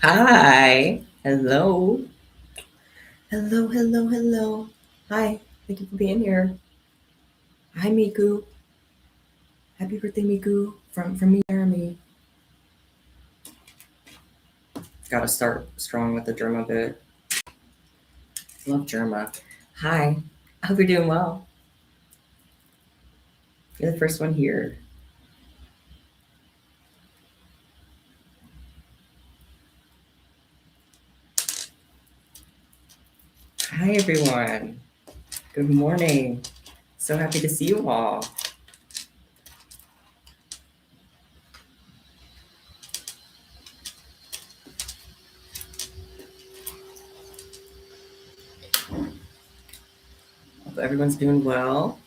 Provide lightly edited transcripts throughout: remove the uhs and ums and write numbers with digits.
Hi. Hello. Hello, hello, hello. Hi. Thank you for being here. Hi, Miku. Happy birthday, Miku. From me, Jeremy. Gotta start strong with the Germa bit. Love Germa. Hi. I hope you're doing well. You're the first one here. Hi, everyone. Good morning. So happy to see you all. Hope everyone's doing well.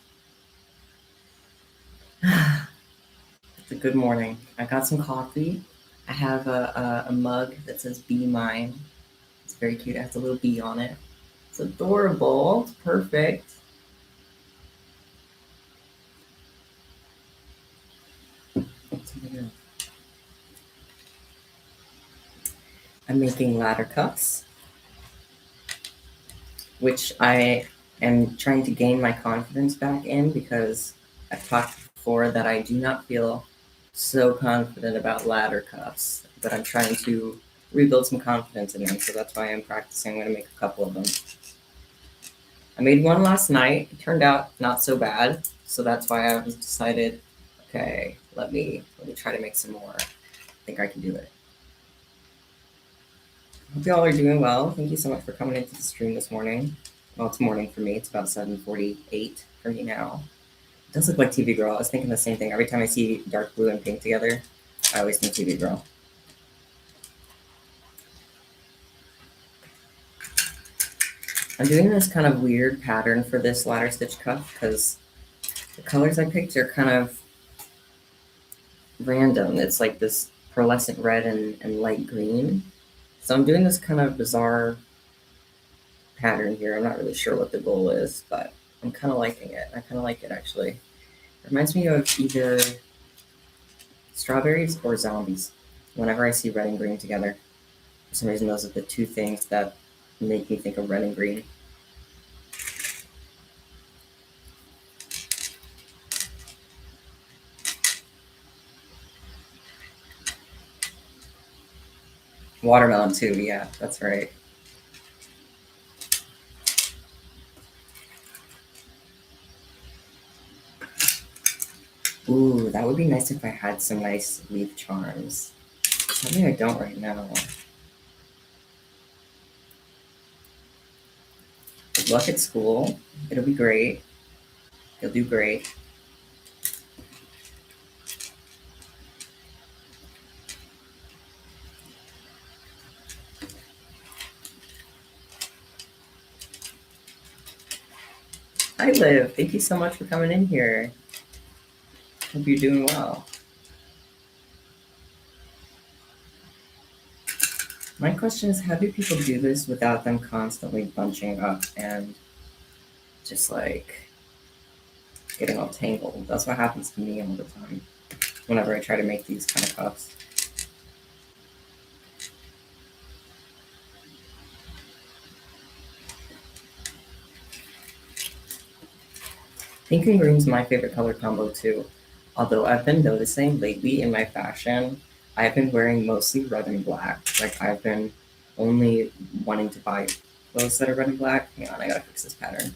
It's a good morning. I got some coffee. I have a mug that says Be Mine. It's very cute. It has a little bee on it. It's adorable. It's perfect. I'm making ladder cups, which I am trying to gain my confidence back in because I've talked before that I do not feel so confident about ladder cups, but I'm trying to rebuild some confidence in them. So that's why I'm practicing. I'm going to make a couple of them. I made one last night. It turned out not so bad. So that's why I was decided, okay, let me try to make some more. I think I can do it. Hope y'all are doing well. Thank you so much for coming into the stream this morning. Well, it's morning for me. It's about 7:48 for me now. It does look like TV Girl. I was thinking the same thing. Every time I see dark blue and pink together, I always think TV Girl. I'm doing this kind of weird pattern for this ladder stitch cuff because the colors I picked are kind of random. It's like this pearlescent red and light green. So I'm doing this kind of bizarre pattern here. I'm not really sure what the goal is, but I'm kind of liking it. I kind of like it actually. It reminds me of either strawberries or zombies. Whenever I see red and green together, for some reason, those are the two things that make me think of red and green. Watermelon, too. Yeah, that's right. Ooh, that would be nice if I had some nice leaf charms. Something I don't right now. Good luck at school. It'll be great. You'll do great. Hi, Liv. Thank you so much for coming in here. Hope you're doing well. My question is, how do people do this without them constantly bunching up and just like getting all tangled? That's what happens to me all the time whenever I try to make these kind of cups. Pink and green's my favorite color combo too. Although I've been noticing lately in my fashion, I've been wearing mostly red and black. Like I've been only wanting to buy clothes that are red and black. Hang on, I gotta fix this pattern.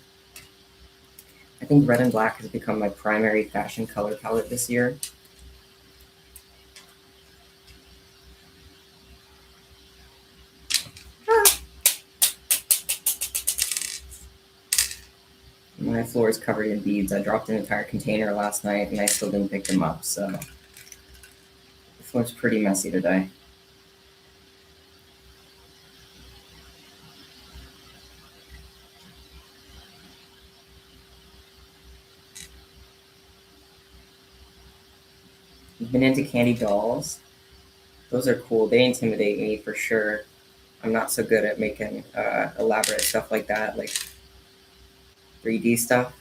I think red and black has become my primary fashion color palette this year. My floor is covered in beads. I dropped an entire container last night and I still didn't pick them up, so the floor's pretty messy today. You've been into candy dolls? Those are cool. They intimidate me for sure. I'm not so good at making elaborate stuff like that, like 3D stuff.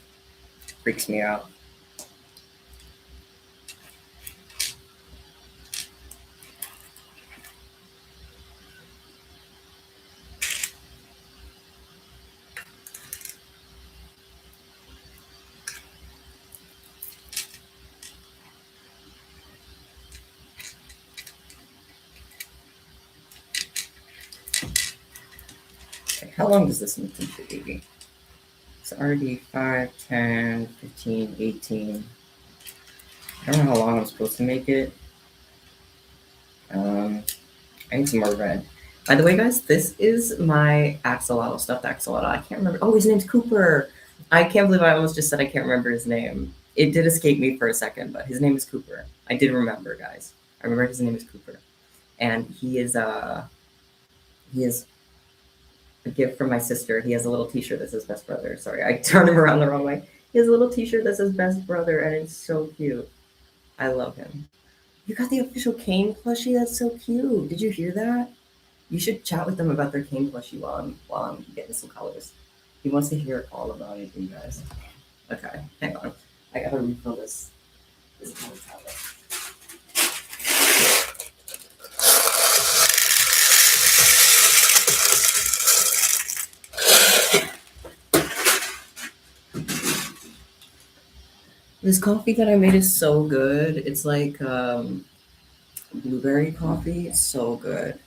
Freaks me out. How long does this need to be? It's already 5, 10, 15, 18. I don't know how long I'm supposed to make it. I need some more red. By the way, guys, this is my axolotl, stuffed axolotl. I can't remember. Oh, his name's Cooper. I can't believe I almost just said I can't remember his name. It did escape me for a second, but his name is Cooper. I did remember, guys. I remember his name is Cooper, and he is a gift from my sister. He has a little T-shirt that says "Best Brother." Sorry, I turned him around the wrong way. He has a little T-shirt that says "Best Brother," and it's so cute. I love him. You got the official Kane plushie. That's so cute. Did you hear that? You should chat with them about their Kane plushie while I'm getting some colors. He wants to hear all about it, you guys. Okay, hang on. I gotta refill this color palette. This coffee that I made is so good. It's like blueberry coffee. It's so good.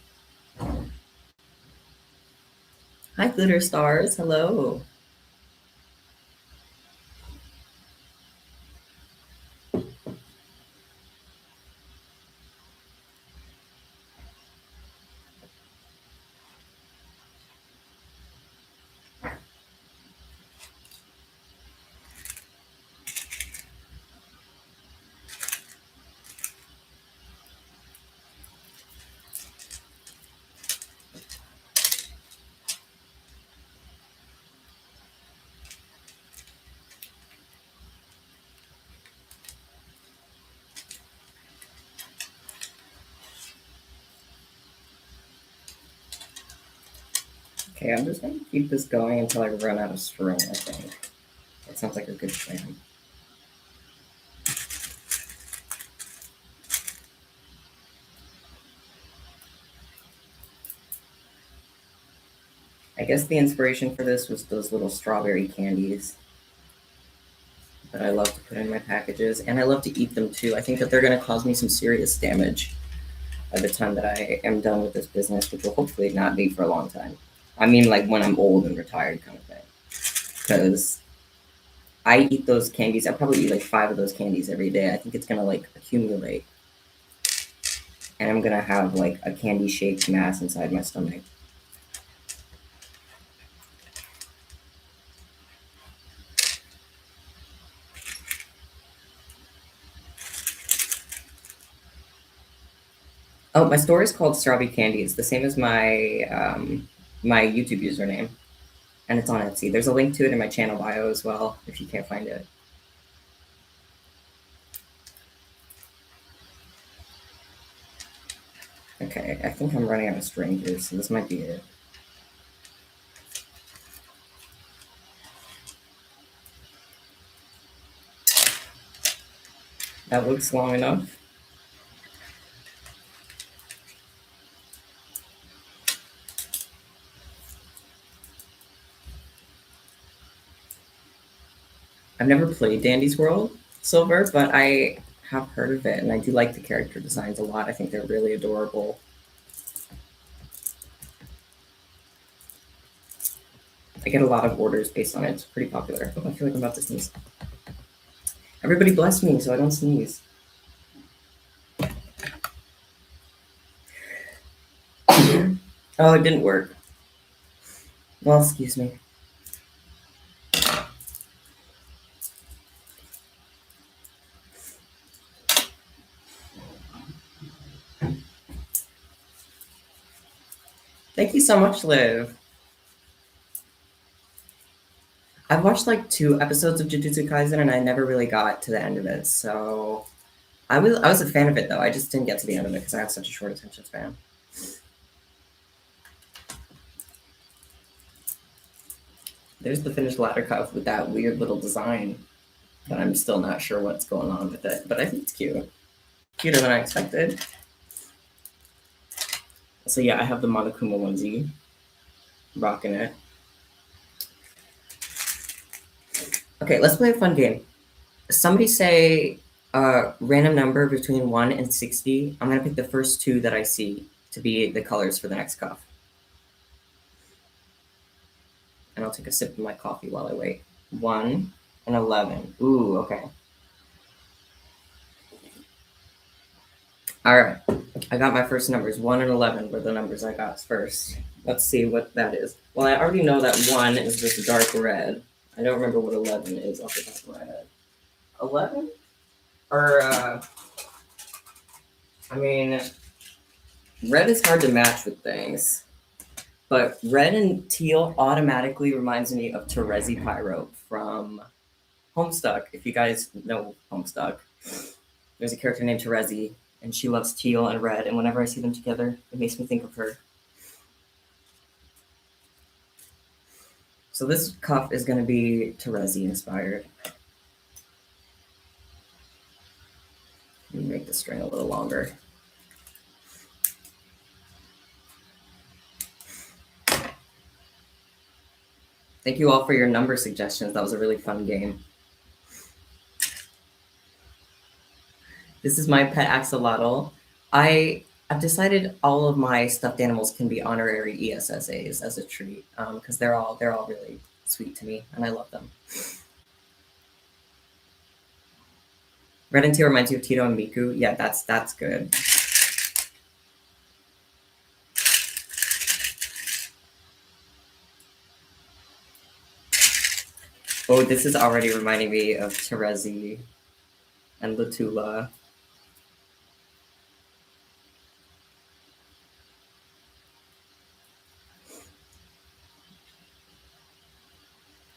Hi, glitter stars. Hello. Okay, I'm just gonna keep this going until I run out of string, I think. That sounds like a good plan. I guess the inspiration for this was those little strawberry candies that I love to put in my packages, and I love to eat them too. I think that they're going to cause me some serious damage by the time that I am done with this business, which will hopefully not be for a long time. I mean, like when I'm old and retired, kind of thing. Because I eat those candies. I probably eat like 5 of those candies every day. I think it's going to like accumulate, and I'm going to have like a candy shaped mass inside my stomach. Oh, my store is called Strawberry Candy. It's the same as my YouTube username, and it's on Etsy. There's a link to it in my channel bio as well, if you can't find it. Okay, I think I'm running out of string here, so this might be it. That looks long enough. I've never played Dandy's World Silver, but I have heard of it, and I do like the character designs a lot. I think they're really adorable. I get a lot of orders based on it. It's pretty popular. Oh, I feel like I'm about to sneeze. Everybody bless me so I don't sneeze. Oh, it didn't work. Well, excuse me. Thank you so much, Liv. I've watched like 2 episodes of Jujutsu Kaisen and I never really got to the end of it. So I was a fan of it though. I just didn't get to the end of it because I have such a short attention span. There's the finished ladder cuff with that weird little design, but I'm still not sure what's going on with it. But I think it's cute. Cuter than I expected. So yeah, I have the Monokuma onesie. Rocking it. Okay, let's play a fun game. Somebody say a random number between 1 and 60. I'm gonna pick the first 2 that I see to be the colors for the next cuff. and I'll take a sip of my coffee while I wait. 1 and 11. Ooh, okay. All right. I got my first numbers. 1 and 11 were the numbers I got first. Let's see what that is. Well, I already know that 1 is this dark red. I don't remember what 11 is off the top of my head. 11? Or, I mean, red is hard to match with things. But red and teal automatically reminds me of Terezi Pyro from Homestuck. If you guys know Homestuck, there's a character named Terezi, and she loves teal and red, and whenever I see them together, it makes me think of her. So this cuff is going to be Terezi inspired. Let me make the string a little longer. Thank you all for your number suggestions. That was a really fun game. This is my pet axolotl. I've decided all of my stuffed animals can be honorary ESSAs as a treat, because they're all really sweet to me, and I love them. Red and teal reminds you of Tito and Miku. Yeah, that's good. Oh, this is already reminding me of Terezi and Latula.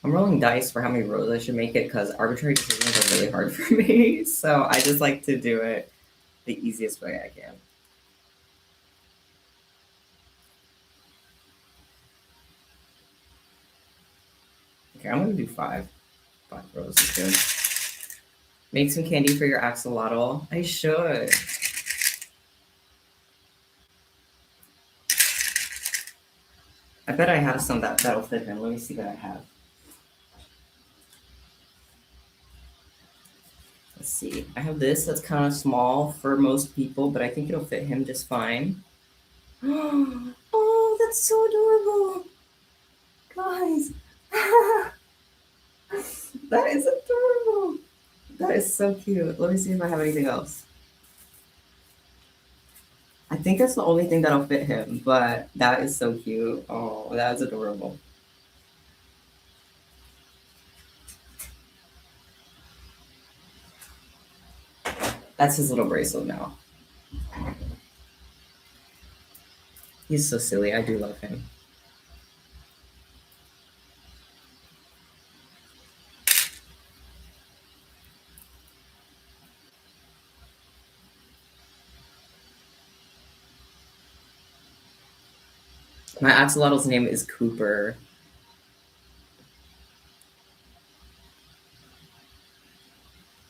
I'm rolling dice for how many rows I should make it because arbitrary decisions are really hard for me. So I just like to do it the easiest way I can. Okay, I'm going to do 5. 5 rows is good. Make some candy for your axolotl. I should. I bet I have some that'll fit him. Let me see what I have. Let's see. I have this that's kind of small for most people, but I think it'll fit him just fine. Oh, that's so adorable. Guys. That is adorable. That is so cute. Let me see if I have anything else. I think that's the only thing that'll fit him, but that is so cute. Oh, that is adorable. That's his little bracelet now. He's so silly. I do love him. My axolotl's name is Cooper.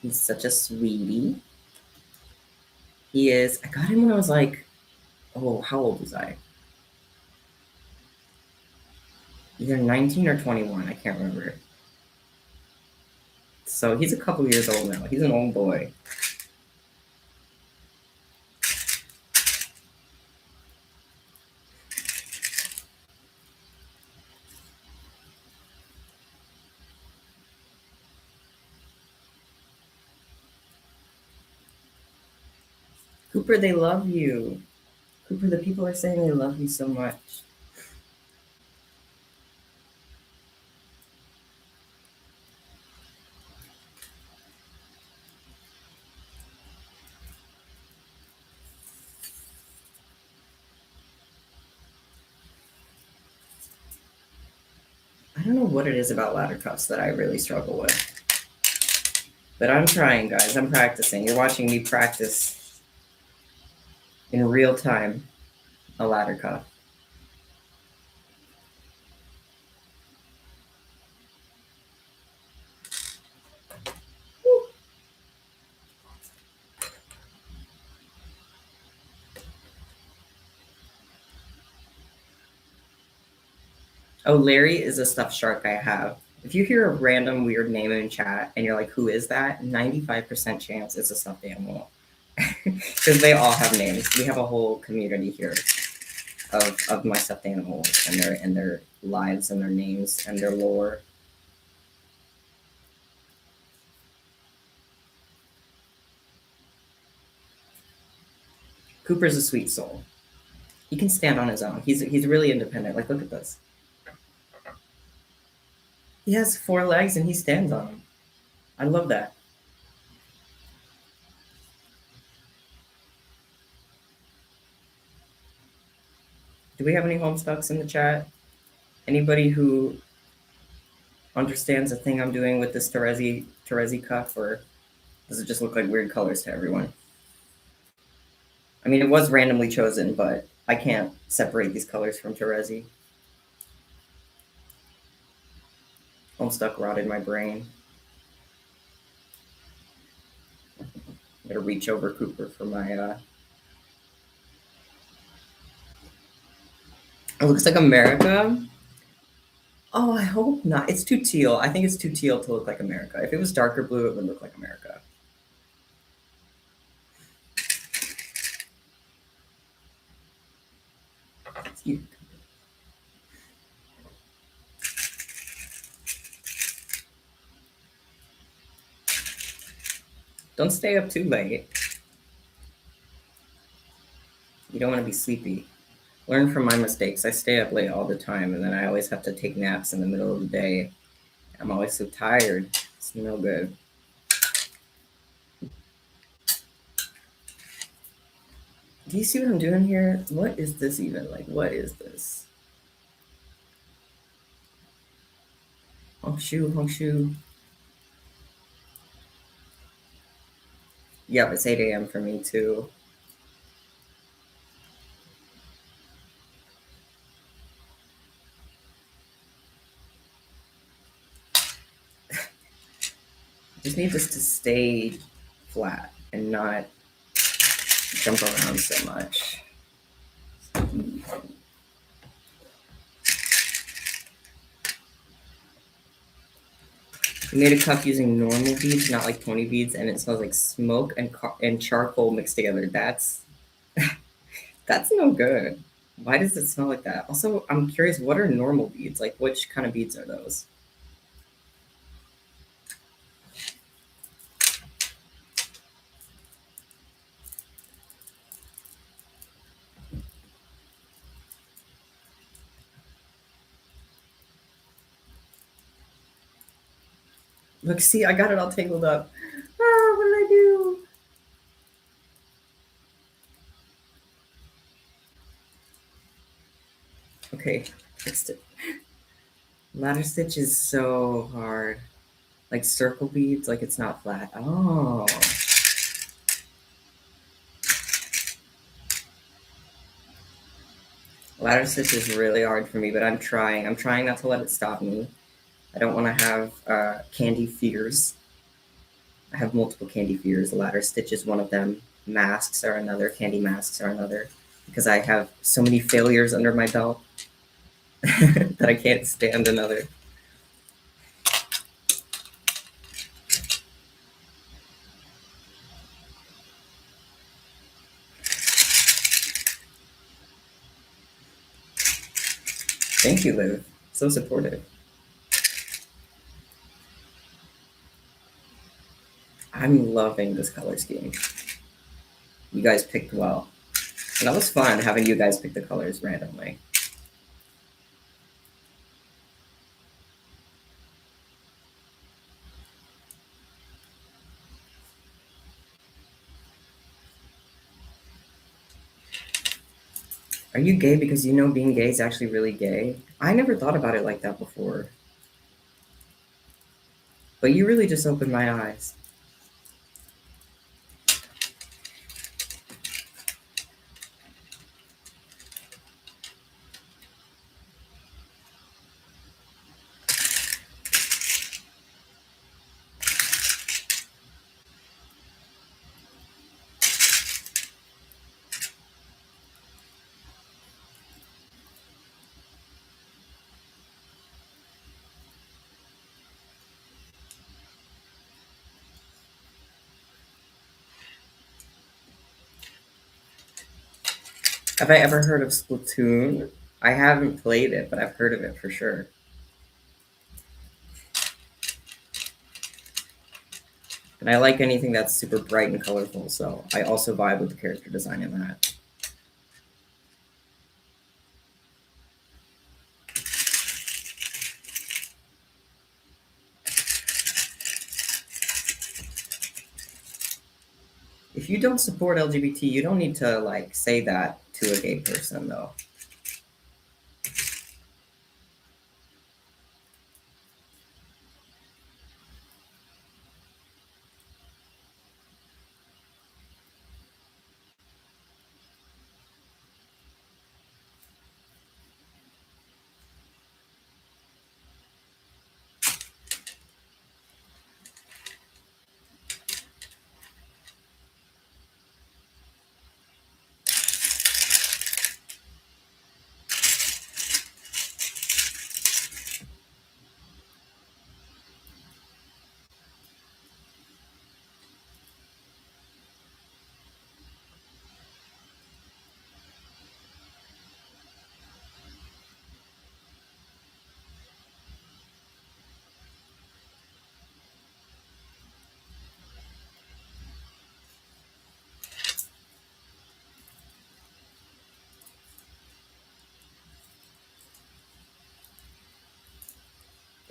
He's such a sweetie. He is. I got him when I was like, oh, how old was I? Either 19 or 21. I can't remember. So he's a couple years old now. He's an old boy. Cooper, they love you. Cooper, the people are saying they love you so much. I don't know what it is about ladder cuffs that I really struggle with. But I'm trying, guys. I'm practicing. You're watching me practice in real time a ladder cuff. Oh, Larry is a stuffed shark I have. If you hear a random weird name in chat and you're like, who is that? 95% chance it's a stuffed animal. Because they all have names. We have a whole community here of my stuffed animals and their lives and their names and their lore. Cooper's a sweet soul. He can stand on his own. He's really independent. Like, look at this. He has 4 legs and he stands on them. I love that. Do we have any Homestucks in the chat? Anybody who understands the thing I'm doing with this Terezi cuff, or does it just look like weird colors to everyone? I mean, it was randomly chosen, but I can't separate these colors from Terezi. Homestuck rotted my brain. I'm gonna reach over Cooper for my. It looks like America. Oh, I hope not. It's too teal. I think it's too teal to look like America. If it was darker blue, it would look like America. Don't stay up too late. You don't want to be sleepy. Learn from my mistakes. I stay up late all the time, and then I always have to take naps in the middle of the day. I'm always so tired. It's no good. Do you see what I'm doing here? What is this even? Like, what is this? Hongshu, Hongshu. Yep, it's 8 a.m. for me too. Just need this to stay flat and not jump around so much. We made a cup using normal beads, not like pony beads, and it smells like smoke and charcoal mixed together. That's no good. Why does it smell like that? Also, I'm curious, what are normal beads? Like, which kind of beads are those? Look, see, I got it all tangled up. Ah, what did I do? Okay, fixed it. Ladder stitch is so hard. Like circle beads, like it's not flat. Oh. Ladder stitch is really hard for me, but I'm trying. I'm trying not to let it stop me. I don't want to have kandi fears. I have multiple kandi fears. Ladder stitch is one of them. Masks are another. Kandi masks are another. Because I have so many failures under my belt that I can't stand another. Thank you, Liv. So supportive. I'm loving this color scheme. You guys picked well. And that was fun having you guys pick the colors randomly. Are you gay because you know being gay is actually really gay? I never thought about it like that before. But you really just opened my eyes. Have I ever heard of Splatoon? I haven't played it, but I've heard of it for sure. And I like anything that's super bright and colorful, so I also vibe with the character design in that. If you don't support LGBT, you don't need to like say that to a gay person though.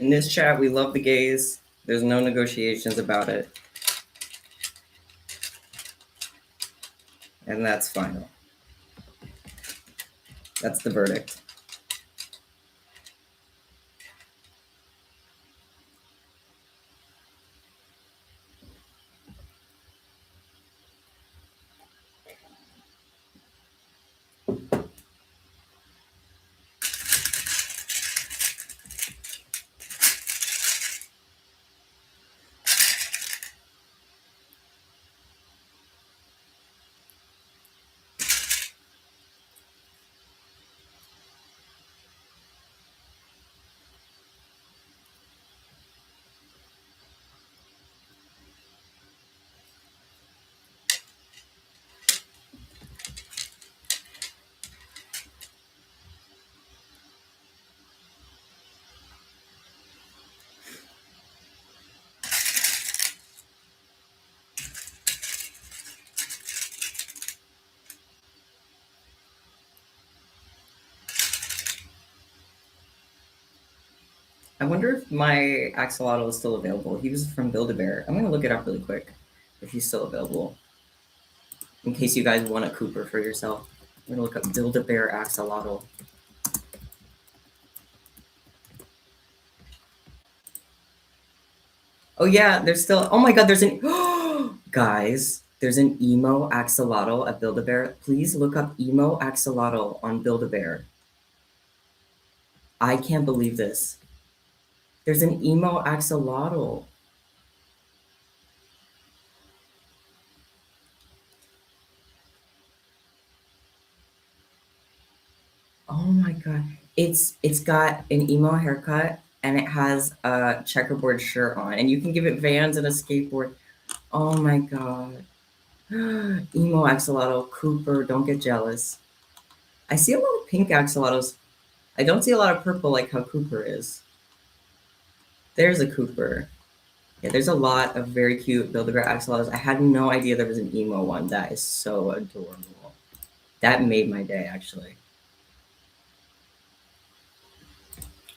In this chat, we love the gays. There's no negotiations about it. And that's final. That's the verdict. I wonder if my axolotl is still available. He was from Build-A-Bear. I'm gonna look it up really quick if he's still available. In case you guys want a Cooper for yourself. I'm gonna look up Build-A-Bear axolotl. Oh yeah, there's still. Oh my god, there's an. Guys, there's an emo axolotl at Build-A-Bear. Please look up emo axolotl on Build-A-Bear. I can't believe this. There's an emo axolotl. Oh my god. It's got an emo haircut and it has a checkerboard shirt on and you can give it Vans and a skateboard. Oh my god. Emo axolotl, Cooper, don't get jealous. I see a lot of pink axolotls. I don't see a lot of purple like how Cooper is. There's a Cooper. Yeah, there's a lot of very cute Build-A-Bear axolotls. I had no idea there was an emo one. That is so adorable. That made my day, actually.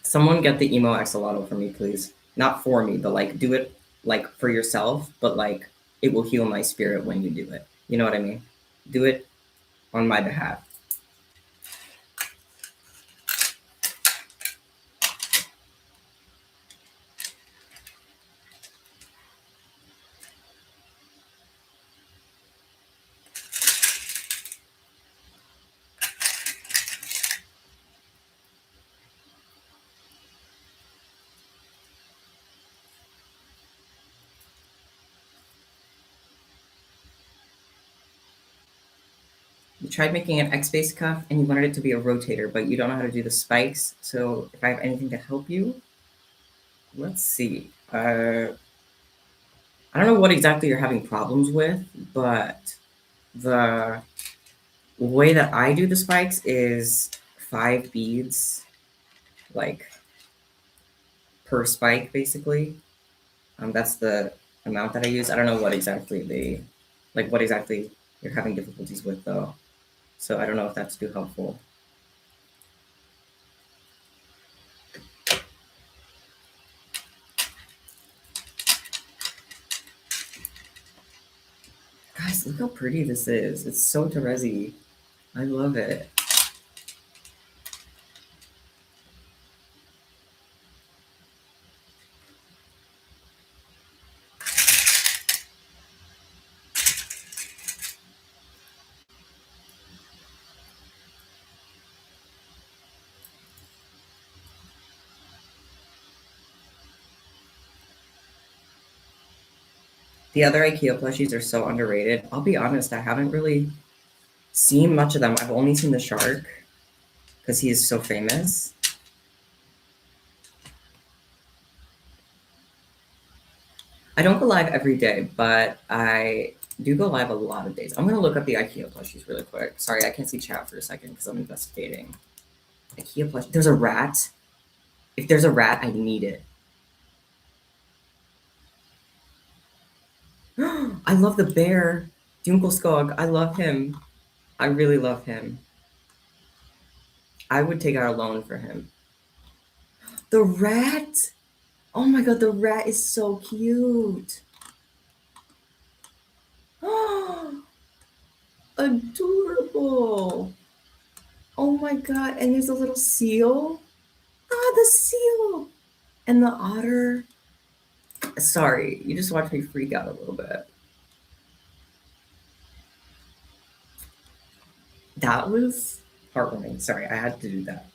Someone get the emo axolotl for me, please. Not for me, but like do it like for yourself, but like it will heal my spirit when you do it. You know what I mean? Do it on my behalf. You tried making an X-base cuff and you wanted it to be a rotator, but you don't know how to do the spikes. So if I have anything to help you, let's see. I don't know what exactly you're having problems with, but the way that I do the spikes is 5 beads, like per spike, basically. That's the amount that I use. I don't know what exactly what exactly you're having difficulties with though. So I don't know if that's too helpful. Guys, look how pretty this is. It's so Terezi. I love it. The other IKEA plushies are so underrated. I'll be honest, I haven't really seen much of them. I've only seen the shark because he is so famous. I don't go live every day, but I do go live a lot of days. I'm gonna look up the IKEA plushies really quick. Sorry, I can't see chat for a second because I'm investigating. IKEA plushie. There's a rat. If there's a rat, I need it. I love the bear. Dunkelskog. I love him. I really love him. I would take out a loan for him. The rat. Oh my god, the rat is so cute. Adorable. Oh my god, and there's a little seal. Ah, the seal. And the otter. Sorry, you just watched me freak out a little bit. That was heartwarming. Sorry, I had to do that.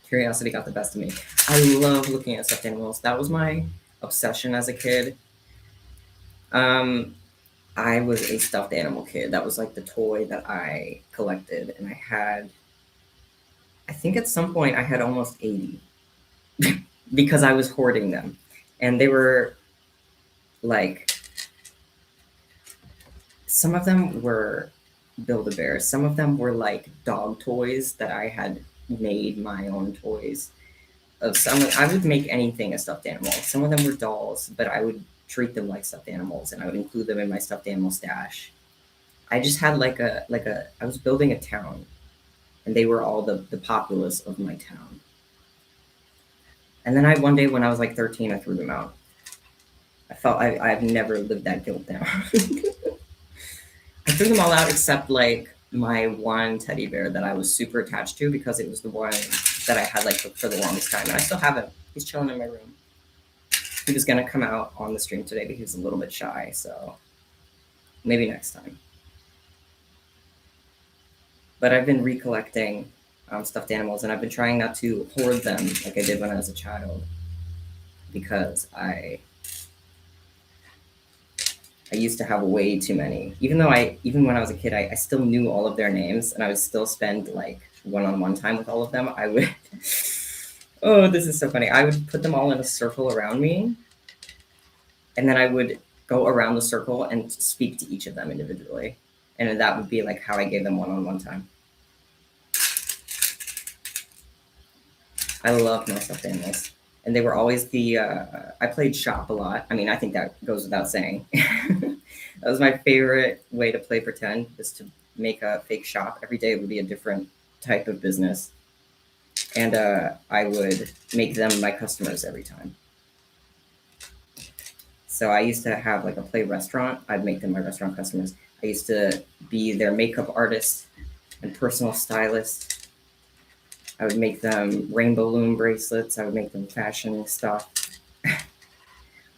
Curiosity got the best of me. I love looking at stuffed animals. That was my obsession as a kid. I was a stuffed animal kid. That was like the toy that I collected, and I think at some point I had almost 80 because I was hoarding them. And they were like, some of them were Build-A-Bear, some of them were like dog toys that I had made my own toys. Of some, I would make anything a stuffed animal. Some of them were dolls, but I would treat them like stuffed animals, and I would include them in my stuffed animal stash. I just had I was building a town, and they were all the populace of my town. And then one day when I was like 13, I threw them out. I felt I've never lived that guilt down. I threw them all out except like my one teddy bear that I was super attached to because it was the one that I had like for the longest time, and I still have him. He's chilling in my room. He was gonna come out on the stream today, but he was a little bit shy, so maybe next time. But I've been recollecting stuffed animals, and I've been trying not to hoard them like I did when I was a child, because I used to have way too many. Even when I was a kid, I still knew all of their names, and I would still spend like one-on-one time with all of them. I would, oh, this is so funny. I would put them all in a circle around me, and then I would go around the circle and speak to each of them individually. And that would be like how I gave them one-on-one time. I love my stuffed animals. And they were always I played shop a lot. I mean, I think that goes without saying. That was my favorite way to play pretend, is to make a fake shop. Every day it would be a different type of business. And I would make them my customers every time. So I used to have like a play restaurant. I'd make them my restaurant customers. I used to be their makeup artist and personal stylist. I would make them rainbow loom bracelets. I would make them fashion stuff.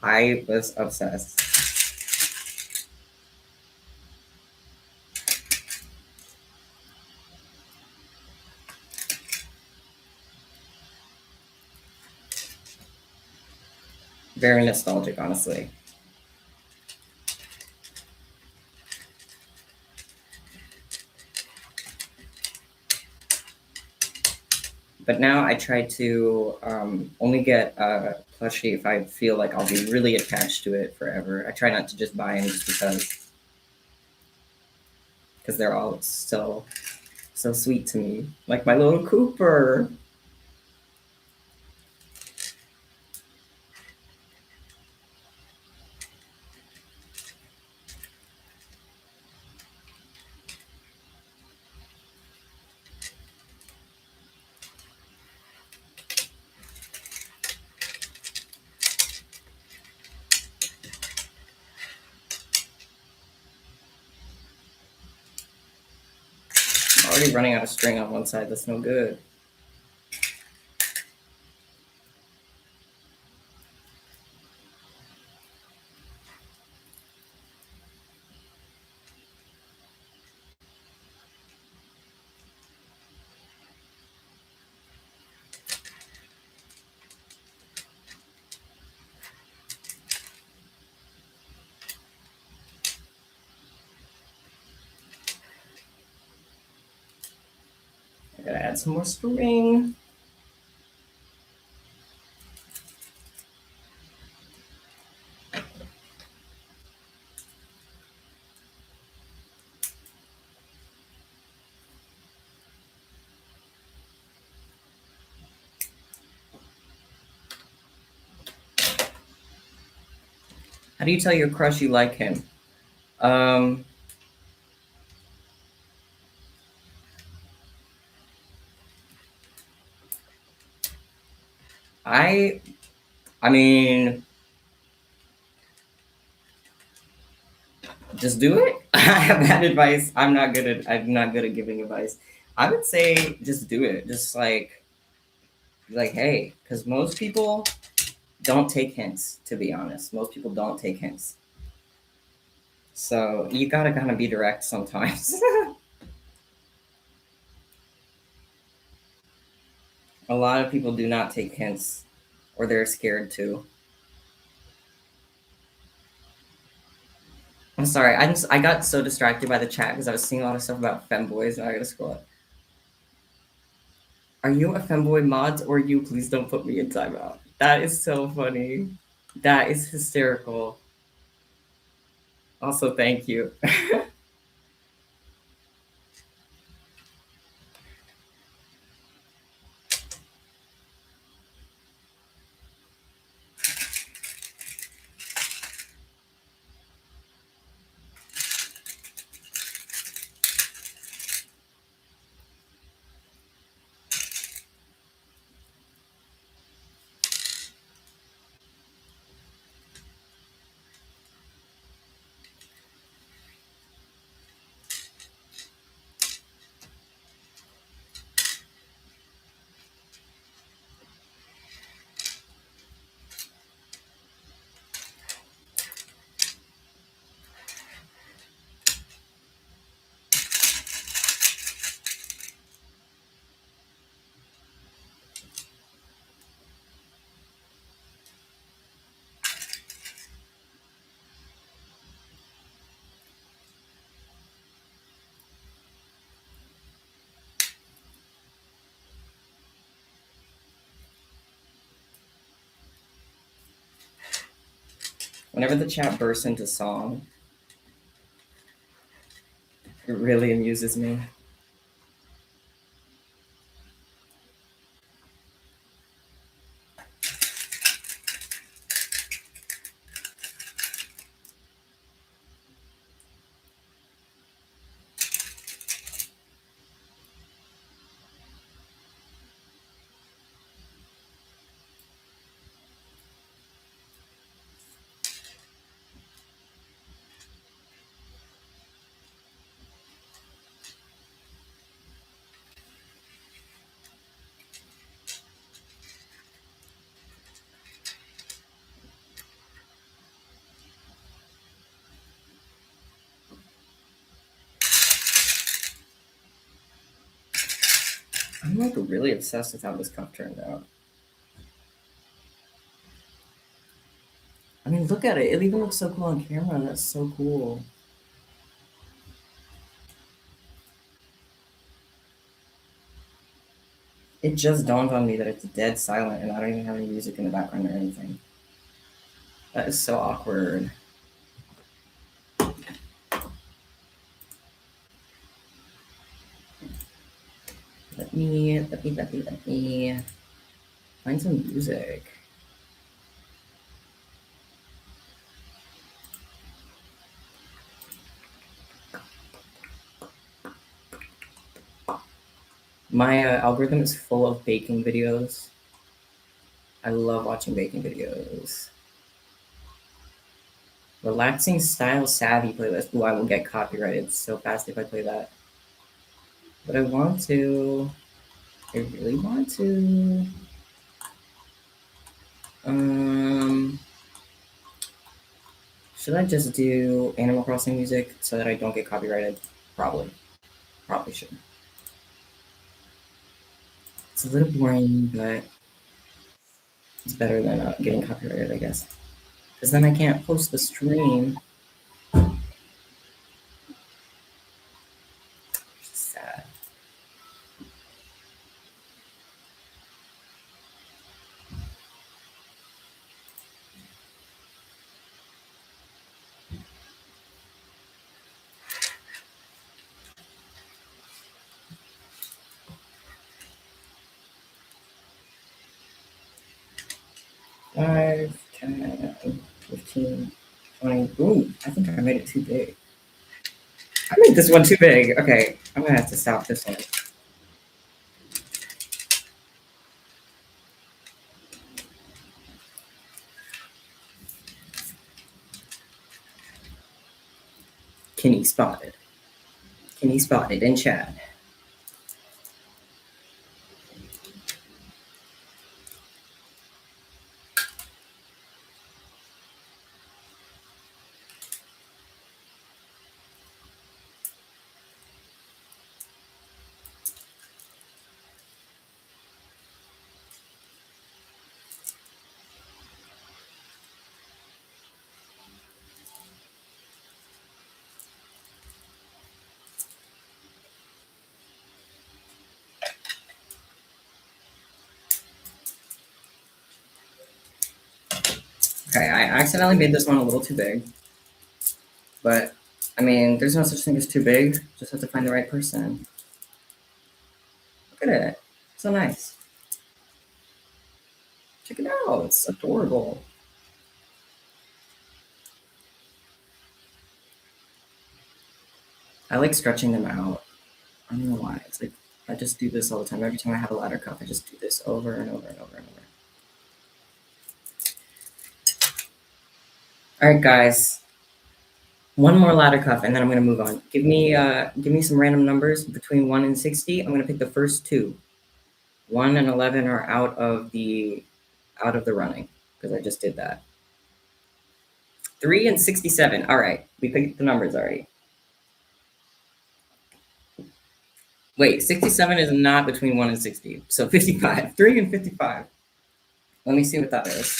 I was obsessed. Very nostalgic, honestly. But now I try to only get a plushie if I feel like I'll be really attached to it forever. I try not to just buy them just because because they're all so sweet to me. Like my little Cooper. I'm already running out of string on one side. That's no good. I gotta add some more string. How do you tell your crush you like him? Um, I, I mean, just do it. I have bad advice. I'm not good at giving advice. I would say just do it. Just like hey, because most people don't take hints. To be honest, most people don't take hints. So you gotta kind of be direct sometimes. A lot of people do not take hints, or they're scared to. I'm sorry. I got so distracted by the chat because I was seeing a lot of stuff about femboys, and I gotta scroll up. Are you a femboy mods or you? Please don't put me in timeout. That is so funny. That is hysterical. Also, thank you. Whenever the chat bursts into song, it really amuses me. I'm like really obsessed with how this cup turned out. I mean, look at it. It even looks so cool on camera. That's so cool. It just dawned on me that it's dead silent and I don't even have any music in the background or anything. That is so awkward. Let me find some music. My algorithm is full of baking videos. I love watching baking videos. Relaxing style savvy playlist. Ooh, I will get copyrighted so fast if I play that. But I want to. I really want to. Um, should I just do Animal Crossing music so that I don't get copyrighted? Probably. Probably should. It's a little boring, but it's better than getting copyrighted, I guess. Because then I can't post the stream. Which is sad. Five, 10, 15, 20. Ooh, I think I made it too big. I made this one too big. Okay, I'm gonna have to stop this one. Kenny spotted. Kenny spotted in chat. Okay, I accidentally made this one a little too big. But, I mean, there's no such thing as too big. Just have to find the right person. Look at it. So nice. Check it out. It's adorable. I like stretching them out. I don't know why. It's like I just do this all the time. Every time I have a ladder cup, I just do this over and over and over and over. All right, guys. One more ladder cuff, and then I'm gonna move on. Give me some random numbers between 1 and 60. I'm gonna pick the first two. 1 and 11 are out of the running because I just did that. 3 and 67. All right, we picked the numbers already. Wait, 67 is not between 1 and 60. So 55. 3 and 55. Let me see what that is.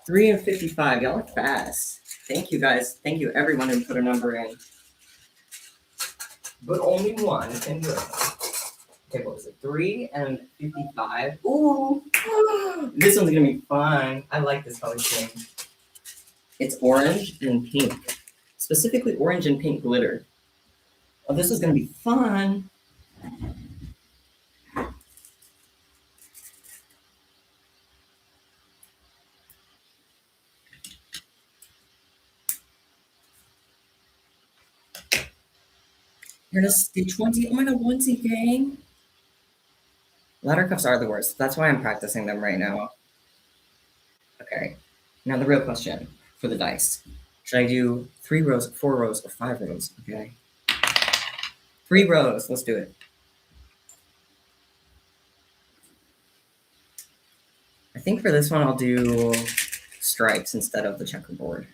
3 and 55. Y'all are fast. Thank you guys. Thank you everyone who put a number in. But only one can do it. Okay, what was it? 3 and 55. Ooh, this one's gonna be fun. I like this color scheme. It's orange and pink, specifically orange and pink glitter. Oh, this is gonna be fun. You're gonna stitch onesie. Oh my god, onesie gang. Ladder cuffs are the worst. That's why I'm practicing them right now. Okay. Now the real question for the dice. Should I do 3 rows, 4 rows, or 5 rows? Okay. 3 rows. Let's do it. I think for this one I'll do stripes instead of the checkerboard.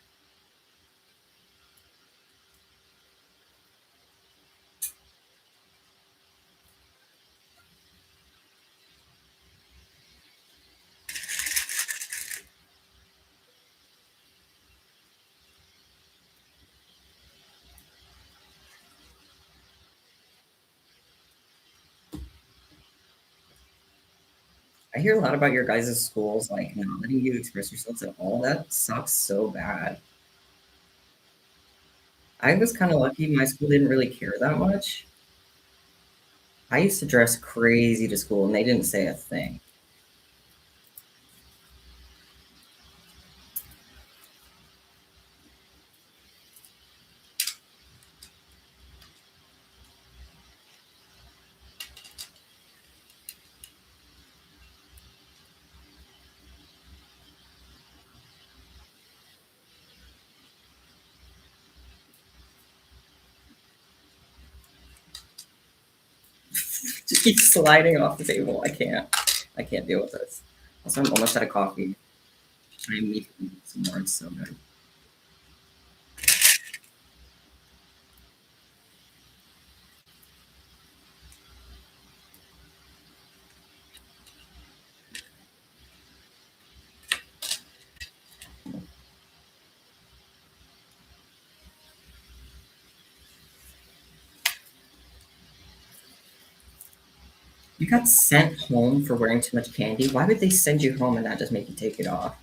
I hear a lot about your guys' schools like not letting you express yourselves at all. That sucks so bad. I was kind of lucky. My school didn't really care that much. I used to dress crazy to school, and they didn't say a thing. Just keep sliding off the table. I can't. I can't deal with this. Also, I'm almost out of coffee. I immediately need some more. It's so good. You got sent home for wearing too much candy. Why would they send you home and not just make you take it off?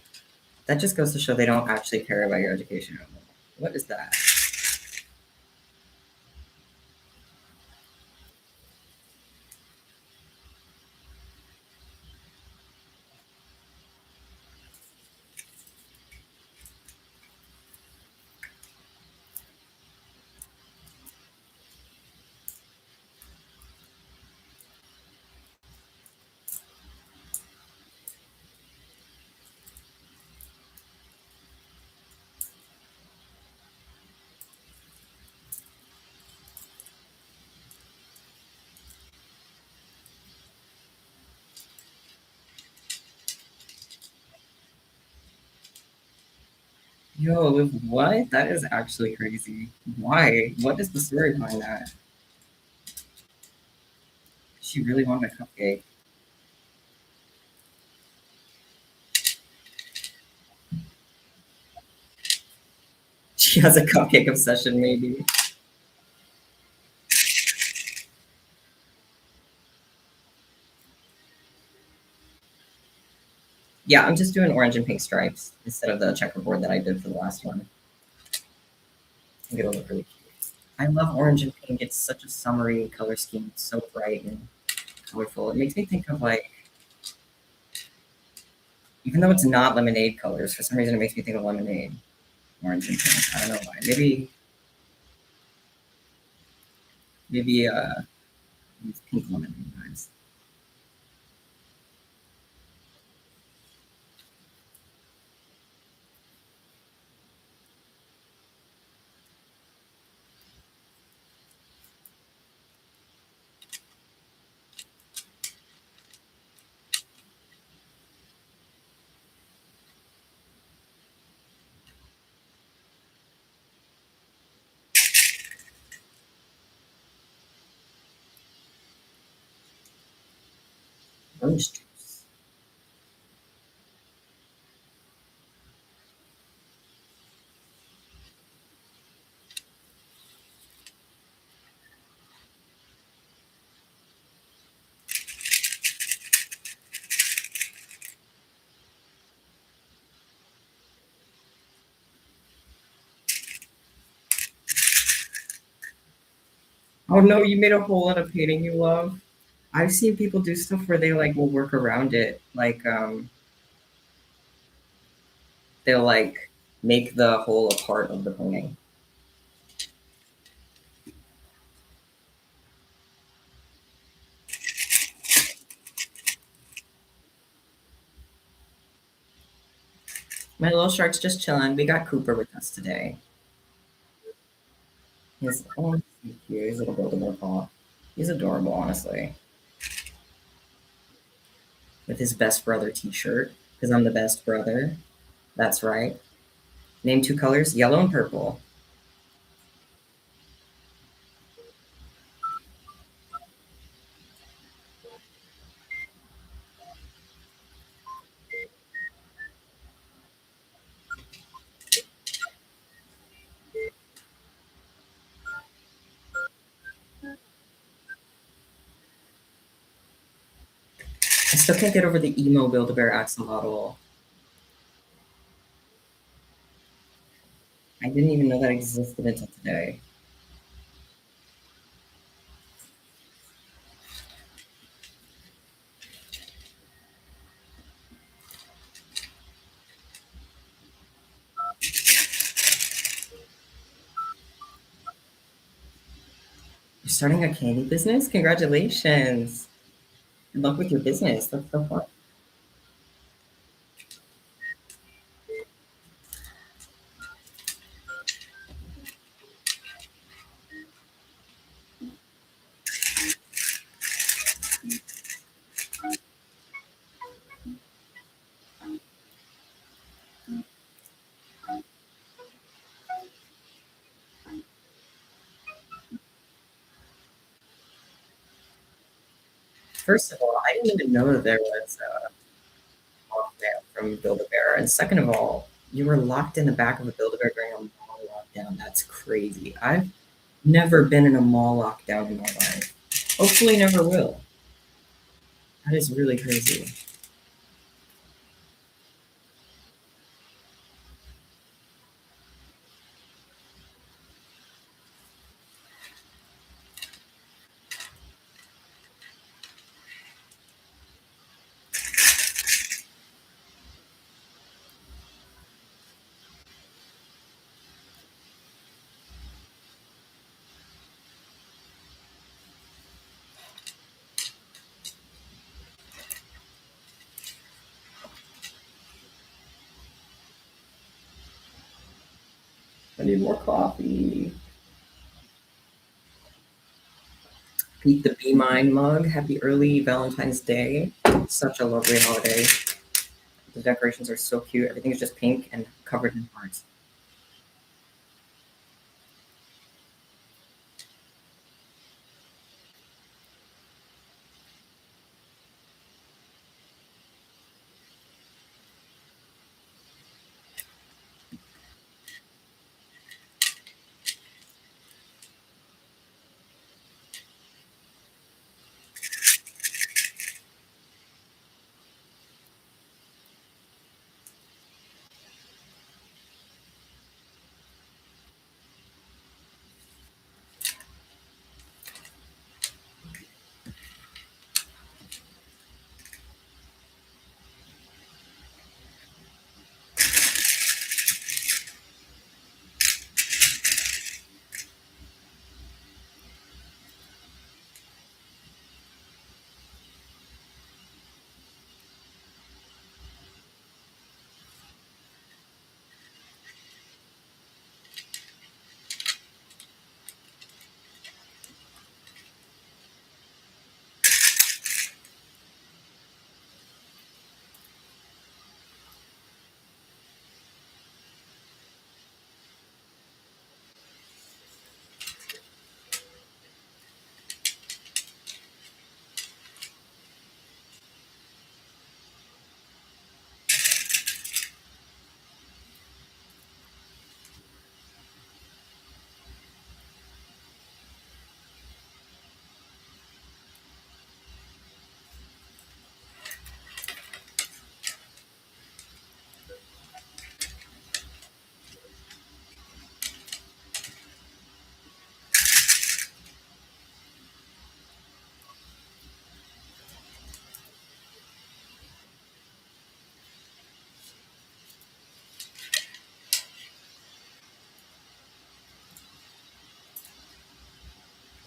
That just goes to show they don't actually care about your education at all. What is that? Yo, what? That is actually crazy. Why? What is the story behind that? She really wanted a cupcake. She has a cupcake obsession, maybe. Yeah, I'm just doing orange and pink stripes instead of the checkerboard that I did for the last one. I think it'll look really cute. I love orange and pink. It's such a summery color scheme. It's so bright and colorful. It makes me think of like, even though it's not lemonade colors, for some reason it makes me think of lemonade. Orange and pink. I don't know why. Maybe these pink lemonade vibes. Orange juice. Oh no, you made a whole lot of painting you love. I've seen people do stuff where they like will work around it. Like they'll like make the hole a part of the painting. My little shark's just chilling. We got Cooper with us today. He's oh, he's cute. He's a little buildable paw. He's adorable, honestly. With his best brother T-shirt, because I'm the best brother. That's right. Name two colors: yellow and purple. I still can't get over the emo Build-A-Bear axolotl. I didn't even know that existed until today. starting a candy business? Congratulations. Good luck with your business. That's so fun. First of all, I didn't even know that there was a lockdown from Build-A-Bear. And second of all, you were locked in the back of a Build-A-Bear during a mall lockdown. That's crazy. I've never been in a mall lockdown in my life. Hopefully never will. That is really crazy. I need more coffee. Pete the Be Mine mug. Happy early Valentine's Day. Such a lovely holiday. The decorations are so cute. Everything is just pink and covered in hearts.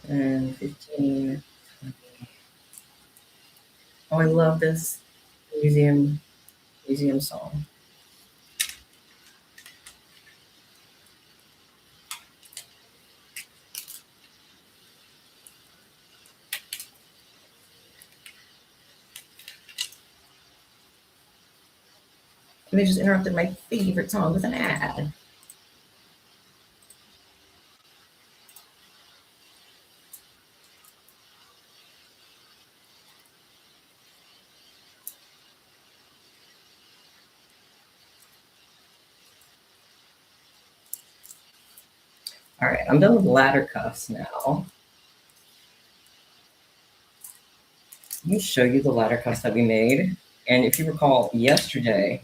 And 15. Oh, I love this museum song. And they just interrupted my favorite song with an ad. All right, I'm done with ladder cuffs now. Let me show you the ladder cuffs that we made. And if you recall, yesterday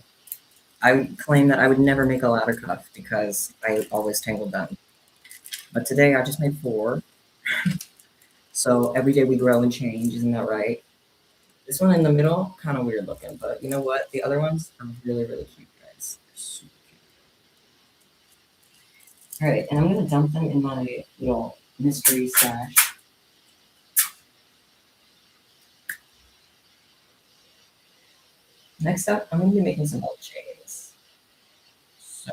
I would claim that I would never make a ladder cuff because I always tangled them. But today I just made four. So every day we grow and change, isn't that right? This one in the middle, kind of weird looking, but you know what? The other ones are really, really cute, guys. They're super cute. All right, and I'm gonna dump them in my little mystery stash. Next up, I'm gonna be making some milkshakes. So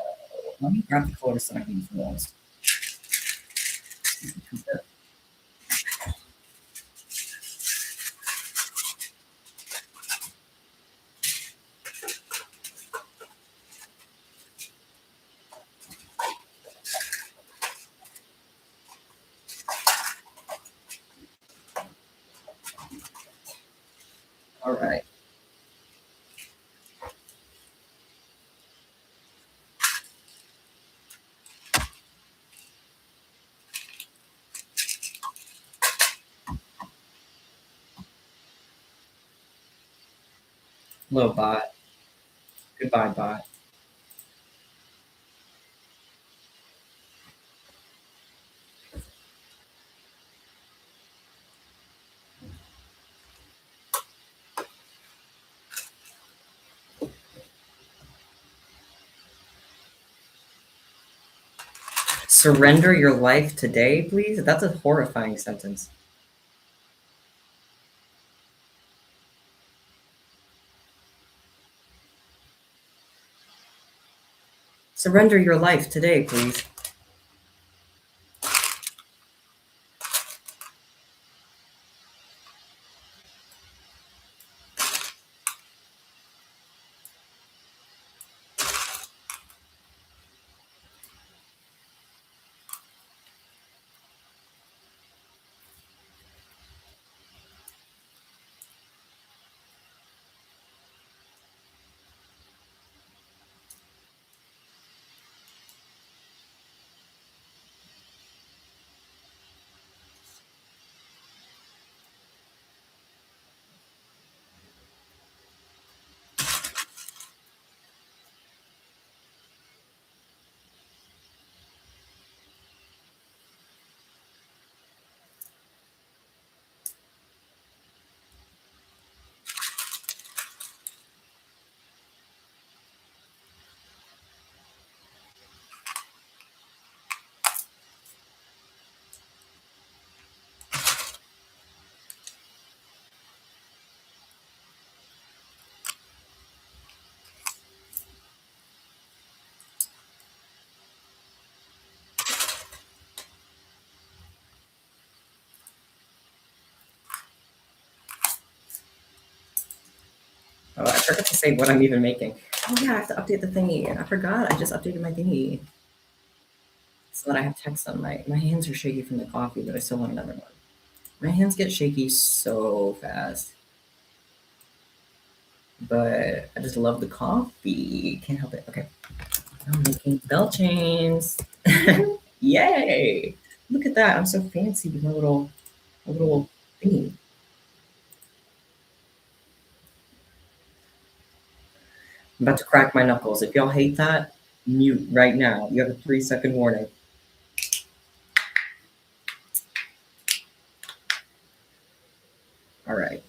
let me grab the colors that I need for those. All right. Hello, bot. Goodbye, bot. Surrender your life today, please? That's a horrifying sentence. Surrender your life today, please. Oh, I forgot to say what I'm even making. Oh yeah, I have to update the thingy. I forgot. I just updated my thingy so that I have text on my hands are shaky from the coffee, but I still want another one. My hands get shaky so fast, but I just love the coffee. Can't help it. Okay, I'm making bell chains. Yay! Look at that. I'm so fancy with my little thingy. I'm about to crack my knuckles. If y'all hate that, mute right now. You have a 3-second warning. All right.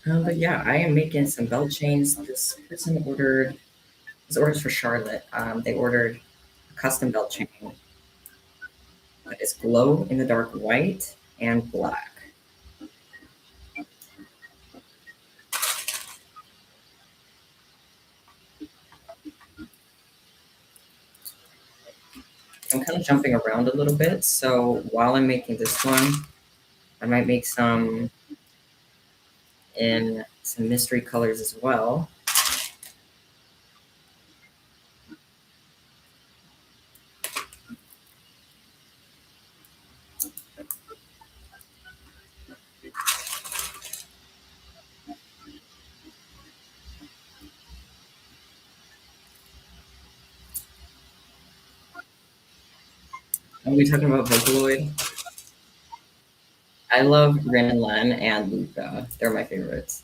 But yeah, I am making some belt chains. This order's for Charlotte. They ordered a custom belt chain that is glow in the dark white and black. I'm kind of jumping around a little bit, so while I'm making this one, I might make some in some mystery colors as well. Are we talking about Vocaloid? I love Rin and Len and Luca. They're my favorites.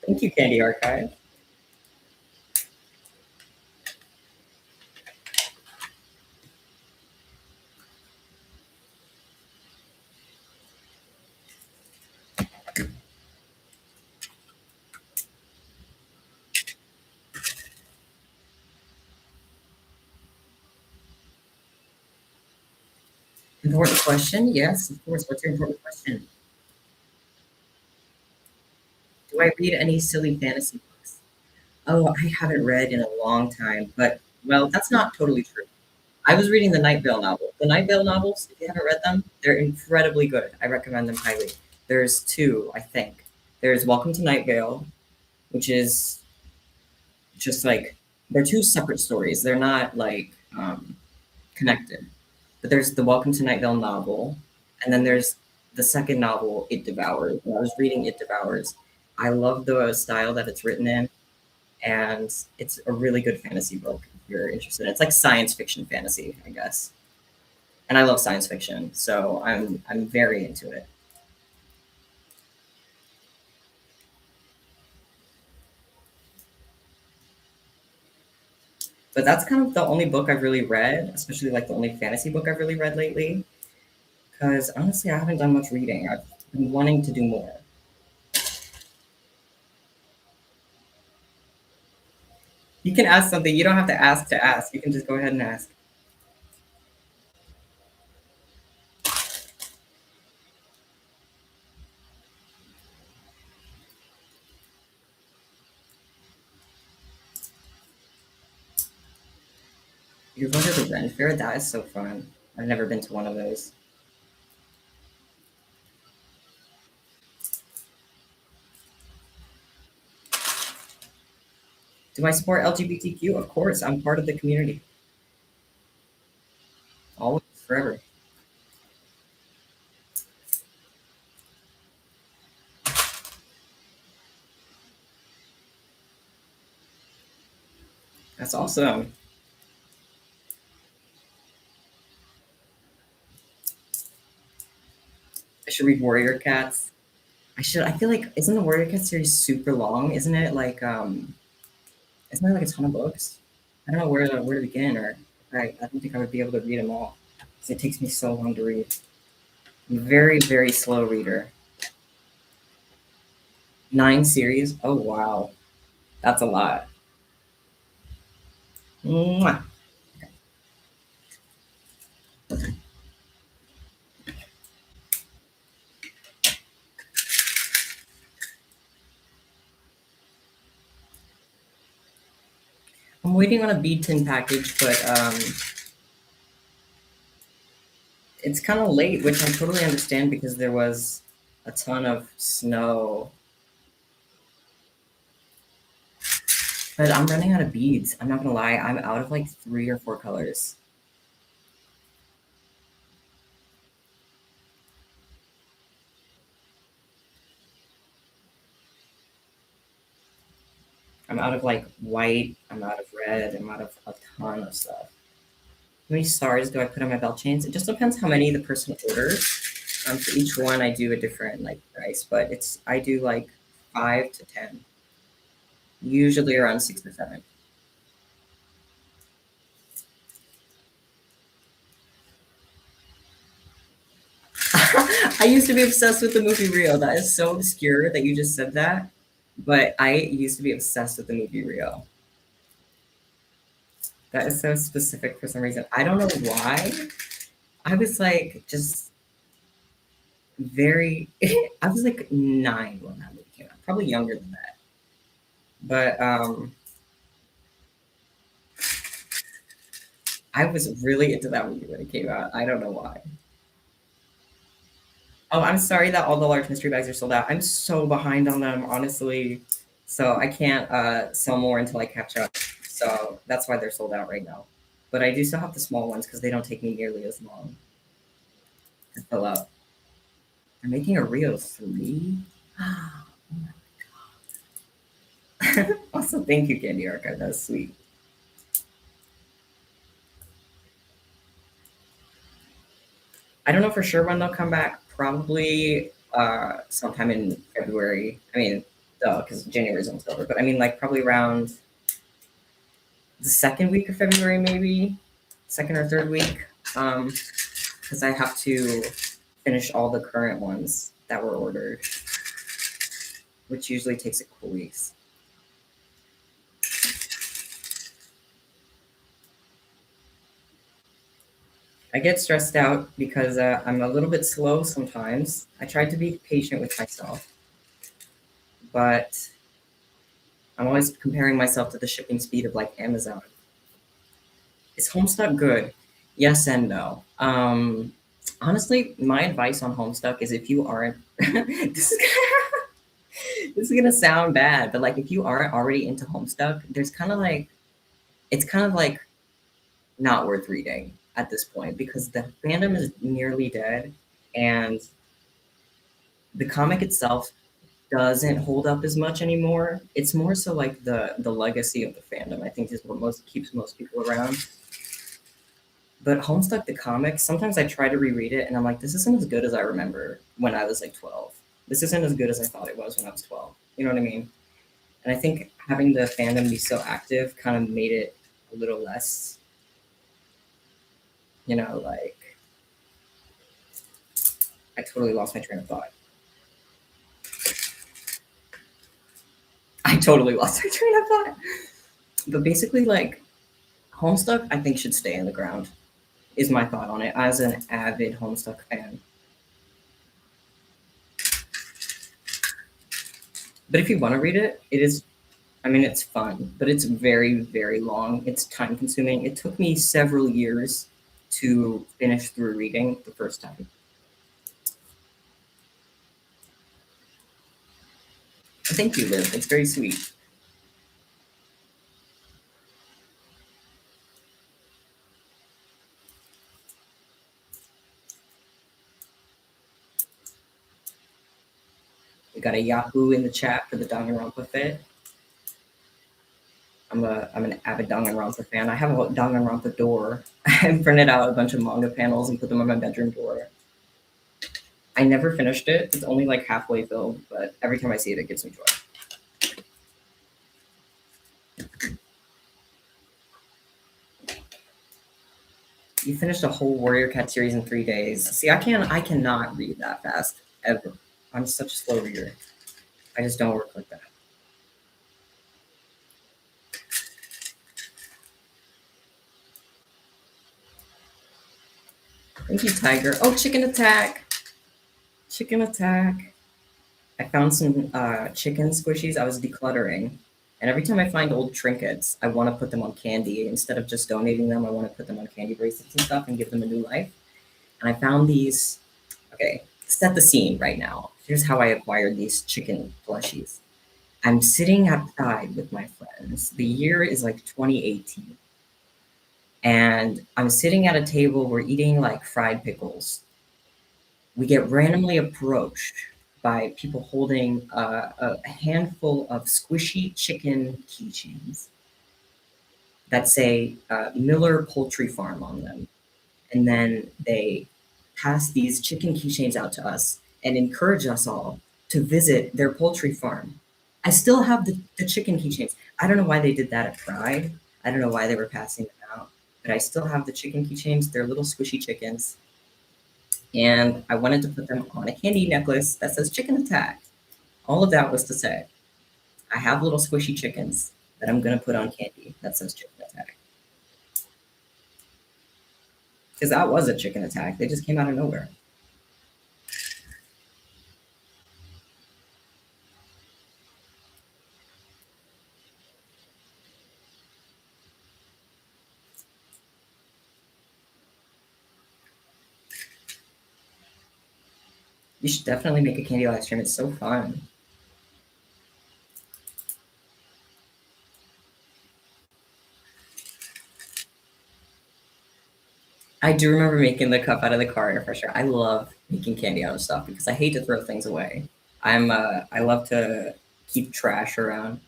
Thank you, Candy Archive. Important question. Yes, of course. What's your important question? Do I read any silly fantasy books? Oh, I haven't read in a long time, but well, that's not totally true. I was reading the Night Vale novel. The Night Vale novels, if you haven't read them, they're incredibly good. I recommend them highly. There's two, I think. There's Welcome to Night Vale, which is just like they're two separate stories. They're not like connected. But there's the Welcome to Night Vale novel, and then there's the second novel, It Devours. When I was reading It Devours, I love the style that it's written in, and it's a really good fantasy book if you're interested. It's like science fiction fantasy, I guess. And I love science fiction, so I'm very into it. But that's kind of the only book I've really read, especially like the only fantasy book I've really read lately. Because honestly, I haven't done much reading. I've been wanting to do more. You can ask something. You don't have to ask to ask. You can just go ahead and ask. You're going to the Ren Fair? That is so fun. I've never been to one of those. Do I support LGBTQ? Of course. I'm part of the community. Always, forever. That's awesome. I should read Warrior Cats. I should. I feel like isn't the Warrior Cat series super long? Isn't it like isn't there like a ton of books? I don't know where to begin, or I don't think I would be able to read them all because it takes me so long to read. I'm a very slow reader. 9 series? Oh wow, that's a lot. Mwah. I'm waiting on a bead tin package, but it's kind of late, which I totally understand because there was a ton of snow. But I'm running out of beads. I'm not gonna lie, I'm out of like 3 or 4 colors. I'm out of like white, I'm out of red, I'm out of a ton of stuff. How many stars do I put on my belt chains? It just depends how many the person orders. For each one, I do a different like price, but it's I do like 5 to 10, usually around 6 or 7. I used to be obsessed with the movie Rio. That is so obscure that you just said that, but I used to be obsessed with the movie Rio. That is so specific for some reason. I don't know why. I was like just very. I was like 9 when that movie came out, probably younger than that. But I was really into that movie when it came out. I don't know why. Oh, I'm sorry that all the large mystery bags are sold out. I'm so behind on them, honestly. So I can't sell more until I catch up. So that's why they're sold out right now. But I do still have the small ones because they don't take me nearly as long to fill out. They're making a Rio 3? Also, thank you, Candy Archive. That's sweet. I don't know for sure when they'll come back. Probably sometime in February. I mean, duh, because January's almost over. But I mean, like probably around the second week of February, maybe second or third week. Because I have to finish all the current ones that were ordered, which usually takes a couple weeks. I get stressed out because I'm a little bit slow sometimes. I try to be patient with myself, but I'm always comparing myself to the shipping speed of like Amazon. Is Homestuck good? Yes and no. Honestly, my advice on Homestuck is if you aren't, this is this is gonna sound bad, but like if you aren't already into Homestuck, there's kind of like it's kind of like not worth reading at this point because the fandom is nearly dead, and the comic itself doesn't hold up as much anymore. It's more so like the legacy of the fandom. I think is what most keeps most people around. But Homestuck the comic, sometimes I try to reread it and I'm like, this isn't as good as I remember when I was like 12. This isn't as good as I thought it was when I was 12. You know what I mean? And I think having the fandom be so active kind of made it a little less, like I totally lost my train of thought. I totally lost my train of thought. But basically, like, Homestuck, I think should stay in the ground, is my thought on it as an avid Homestuck fan. But if you want to read it, it is, I mean, it's fun, but it's very, very long. It's time consuming. It took me several years to finish through reading the first time. Thank you, Liv. It's very sweet. We got a Yahoo in the chat for the Danganronpa fit. I'm an avid Danganronpa fan. I have a Danganronpa door. I printed out a bunch of manga panels and put them on my bedroom door. I never finished it. It's only like halfway filled, but every time I see it, it gives me joy. You finished a whole Warrior Cat series in 3 days. See, I cannot read that fast ever. I'm such a slow reader. I just don't work like that. Thank you, Tiger. Oh, chicken attack! Chicken attack. I found some chicken squishies. I was decluttering, and every time I find old trinkets, I want to put them on candy instead of just donating them. I want to put them on candy bracelets and stuff and give them a new life. And I found these. Okay, set the scene right now. Here's how I acquired these chicken plushies. I'm sitting outside with my friends. The year is like 2018. And I'm sitting at a table, we're eating like fried pickles. We get randomly approached by people holding a handful of squishy chicken keychains that say Miller Poultry Farm on them. And then they pass these chicken keychains out to us and encourage us all to visit their poultry farm. I still have the chicken keychains. I don't know why they did that at Pride. I don't know why they were passing them out, but I still have the chicken keychains. They're little squishy chickens. And I wanted to put them on a candy necklace that says Chicken Attack. All of that was to say, I have little squishy chickens that I'm going to put on candy that says Chicken Attack. Because that was a chicken attack. They just came out of nowhere. You should definitely make a candy live stream. It's so fun. I do remember making the cup out of the car air freshener. I love making candy out of stuff because I hate to throw things away. I love to keep trash around.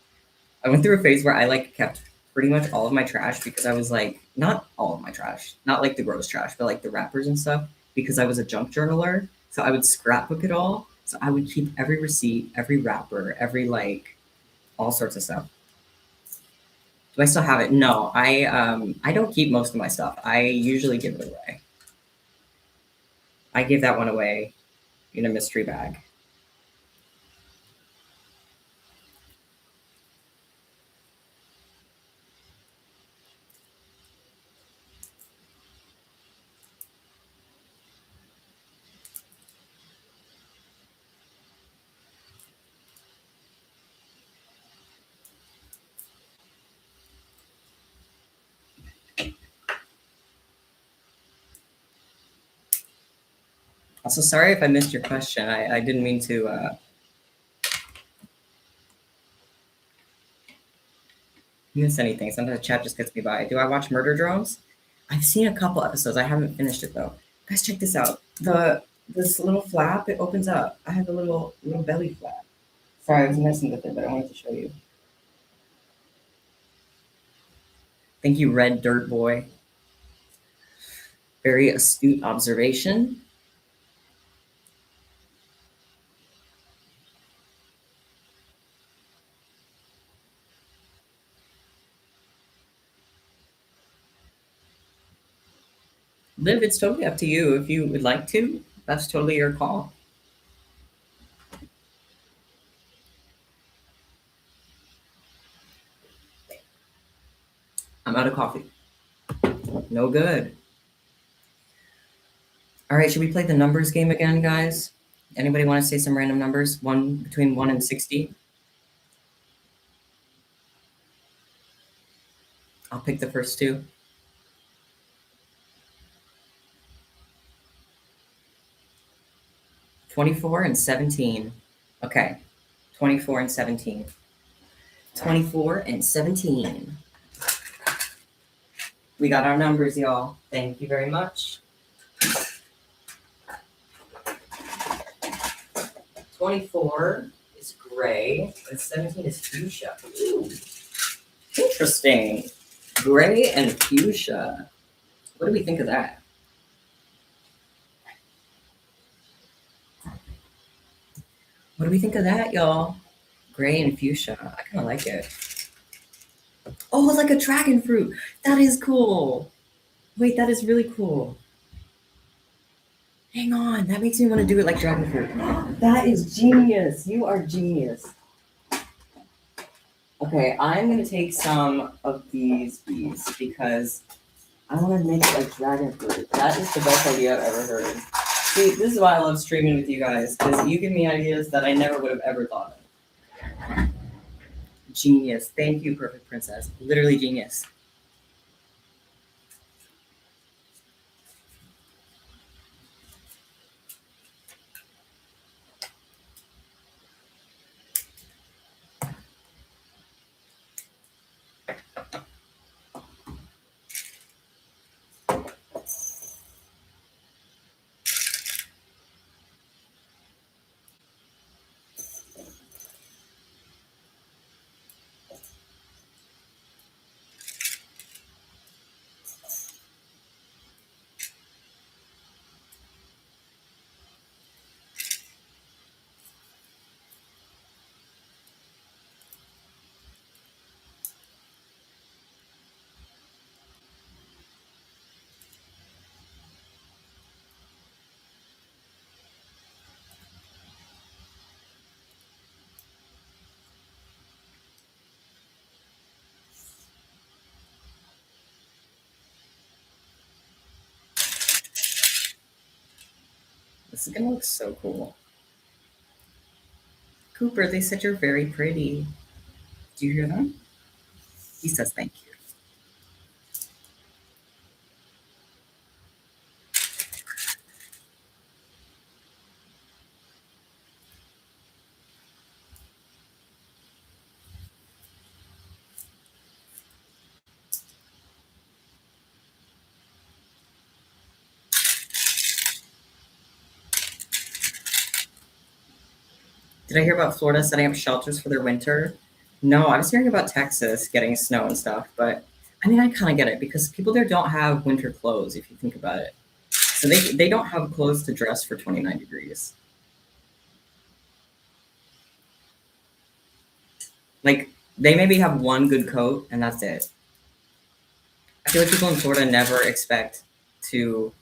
I went through a phase where I like kept pretty much all of my trash because I was like, not all of my trash, not like the gross trash, but like the wrappers and stuff, because I was a junk journaler. So I would scrapbook it all. So I would keep every receipt, every wrapper, every like all sorts of stuff. Do I still have it? No, I don't keep most of my stuff. I usually give it away. I give that one away in a mystery bag. Also, sorry if I missed your question. I didn't mean to miss anything. Sometimes chat just gets me by. Do I watch Murder Drones? I've seen a couple episodes. I haven't finished it though. Guys, check this out. The this little flap, it opens up. I have a little belly flap. Sorry, I was messing with it, but I wanted to show you. Thank you, Red Dirt Boy. Very astute observation. Liv, it's totally up to you. If you would like to, that's totally your call. I'm out of coffee. No good. All right, should we play the numbers game again, guys? Anybody want to say some random numbers? One between 1 and 60? I'll pick the first two. 24 and 17. Okay, 24 and 17. 24 and 17. We got our numbers, y'all. Thank you very much. 24 is gray, and 17 is fuchsia. Ooh, interesting. Gray and fuchsia. What do we think of that? What do we think of that, y'all? Gray and fuchsia. I kind of like it. Oh, it's like a dragon fruit. That is cool. Wait, that is really cool. Hang on. That makes me want to do it like dragon fruit. That is genius. You are genius. Okay, I'm going to take some of these bees because I want to make a dragon fruit. That is the best idea I've ever heard. See, this is why I love streaming with you guys, because you give me ideas that I never would have ever thought of. Genius. Thank you, Perfect Princess. Literally genius. This is going to look so cool. Cooper, they said you're very pretty. Do you hear them? He says thank you. Did I hear about Florida setting up shelters for their winter? No, I was hearing about Texas getting snow and stuff, but I mean, I kind of get it because people there don't have winter clothes if you think about it. So they don't have clothes to dress for 29 degrees. Like they maybe have one good coat and that's it. I feel like people in Florida never expect to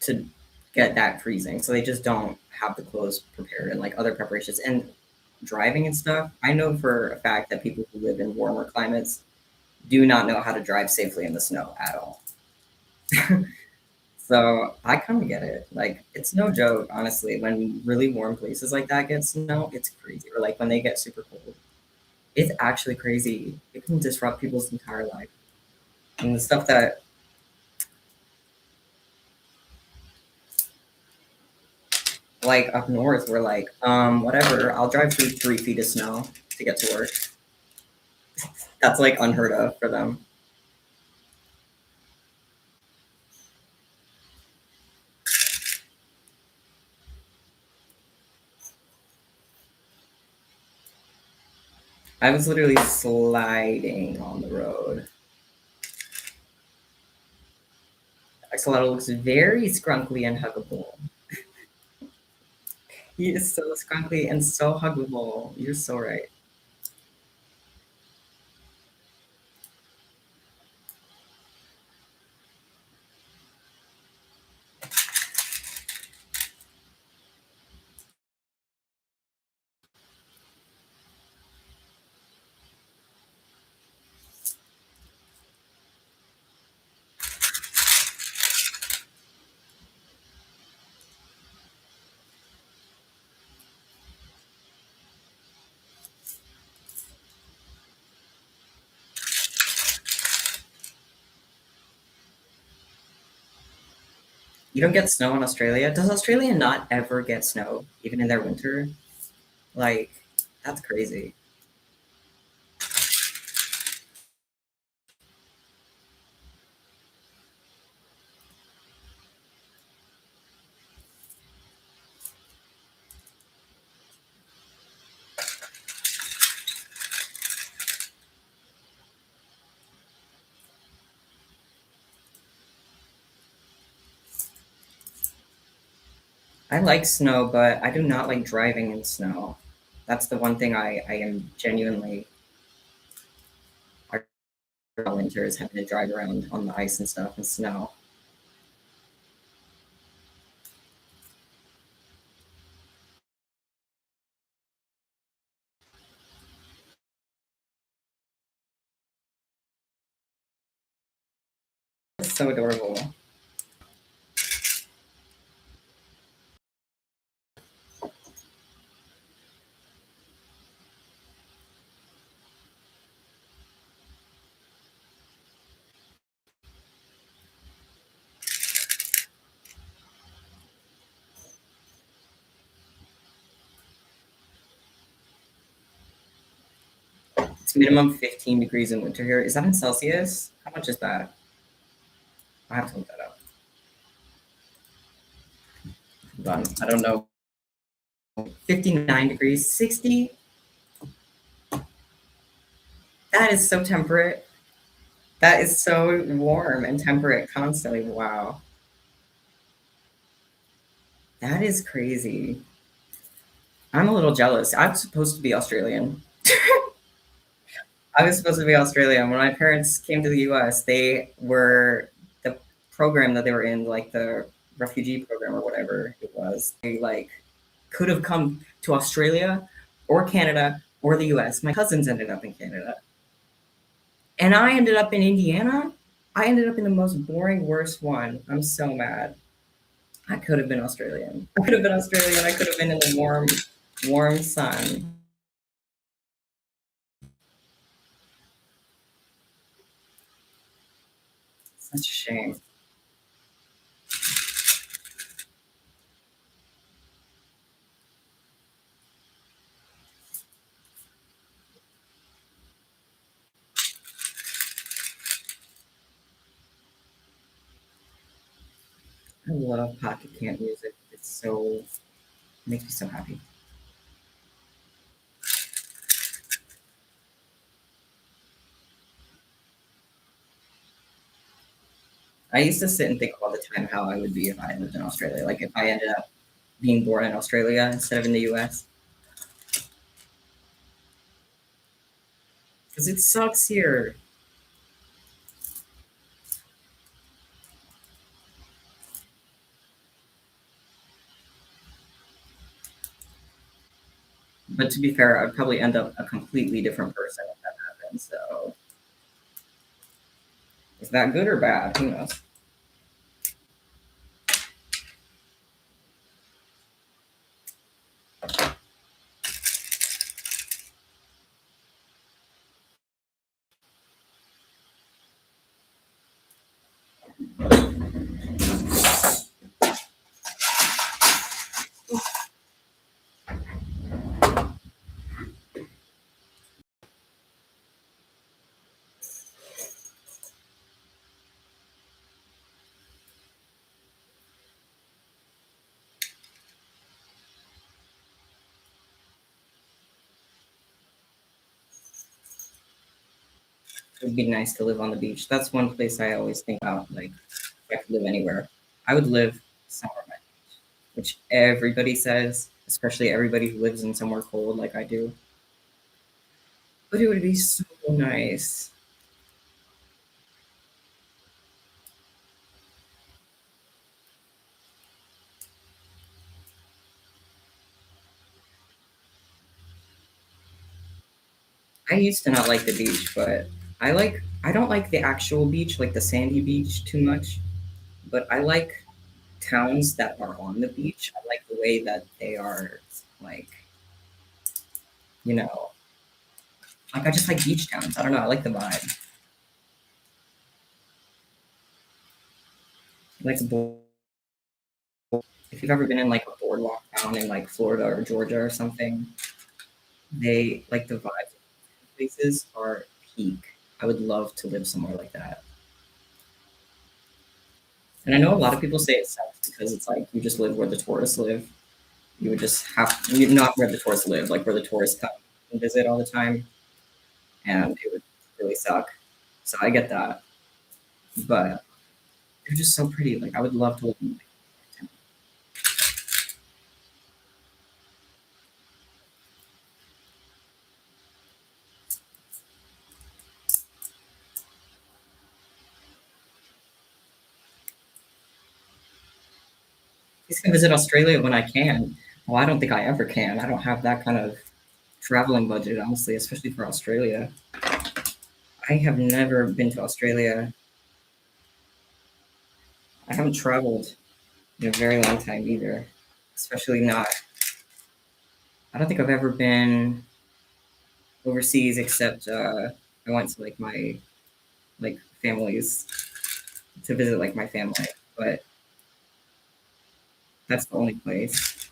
to get that freezing, so they just don't have the clothes prepared and like other preparations and driving and stuff. I know for a fact that people who live in warmer climates do not know how to drive safely in the snow at all. So I kind of get it. Like it's no joke, honestly. When really warm places like that get snow, it's crazy. Or like when they get super cold, it's actually crazy. It can disrupt people's entire life. And the stuff that like up north, we're like, whatever. I'll drive through 3 feet of snow to get to work. That's like unheard of for them. I was literally sliding on the road. Axolotl looks very scrunkly and huggable. He is so scrunkly and so huggable. You're so right. You don't get snow in Australia? Does Australia not ever get snow, even in their winter? Like, that's crazy. I like snow, but I do not like driving in snow. That's the one thing I am genuinely our winter is having to drive around on the ice and stuff and snow. It's so adorable. It's minimum 15 degrees in winter here. Is that in Celsius? How much is that? I have to look that up. Hold on. I don't know. 59 degrees, 60. That is so temperate. That is so warm and temperate constantly. Wow. That is crazy. I'm a little jealous. I'm supposed to be Australian. I was supposed to be Australian. When my parents came to the US, they were the program that they were in, like the refugee program or whatever it was. They like could have come to Australia or Canada or the US. My cousins ended up in Canada. And I ended up in Indiana. I ended up in the most boring, worst one. I'm so mad. I could have been Australian. I could have been Australian. I could have been in the warm, warm sun. Such a shame. I love pocket camp music. It's so makes me so happy. I used to sit and think all the time how I would be if I lived in Australia. Like if I ended up being born in Australia instead of in the US. Because it sucks here. But to be fair, I'd probably end up a completely different person if that happened. So is that good or bad? Who knows? It would be nice to live on the beach. That's one place I always think about. Like if I could live anywhere, I would live somewhere by the beach, which everybody says, especially everybody who lives in somewhere cold like I do. But it would be so nice. I used to not like the beach, but I don't like the actual beach, like the sandy beach too much, but I like towns that are on the beach. I like the way that they are like, you know, like I just like beach towns. I don't know, I like the vibe. Like a if you've ever been in like a boardwalk town in like Florida or Georgia or something, they like the vibes of places are peak. I would love to live somewhere like that. And I know a lot of people say it sucks because it's like you just live where the tourists live. You would just have not where the tourists live, like where the tourists come and visit all the time, and it would really suck. So I get that, but they're just so pretty. Like I would love to live in like, he's gonna visit Australia when I can. Well, I don't think I ever can. I don't have that kind of traveling budget, honestly, especially for Australia. I have never been to Australia. I haven't traveled in a very long time either, especially not. I don't think I've ever been overseas except I went to like my like families to visit like my family, but that's the only place.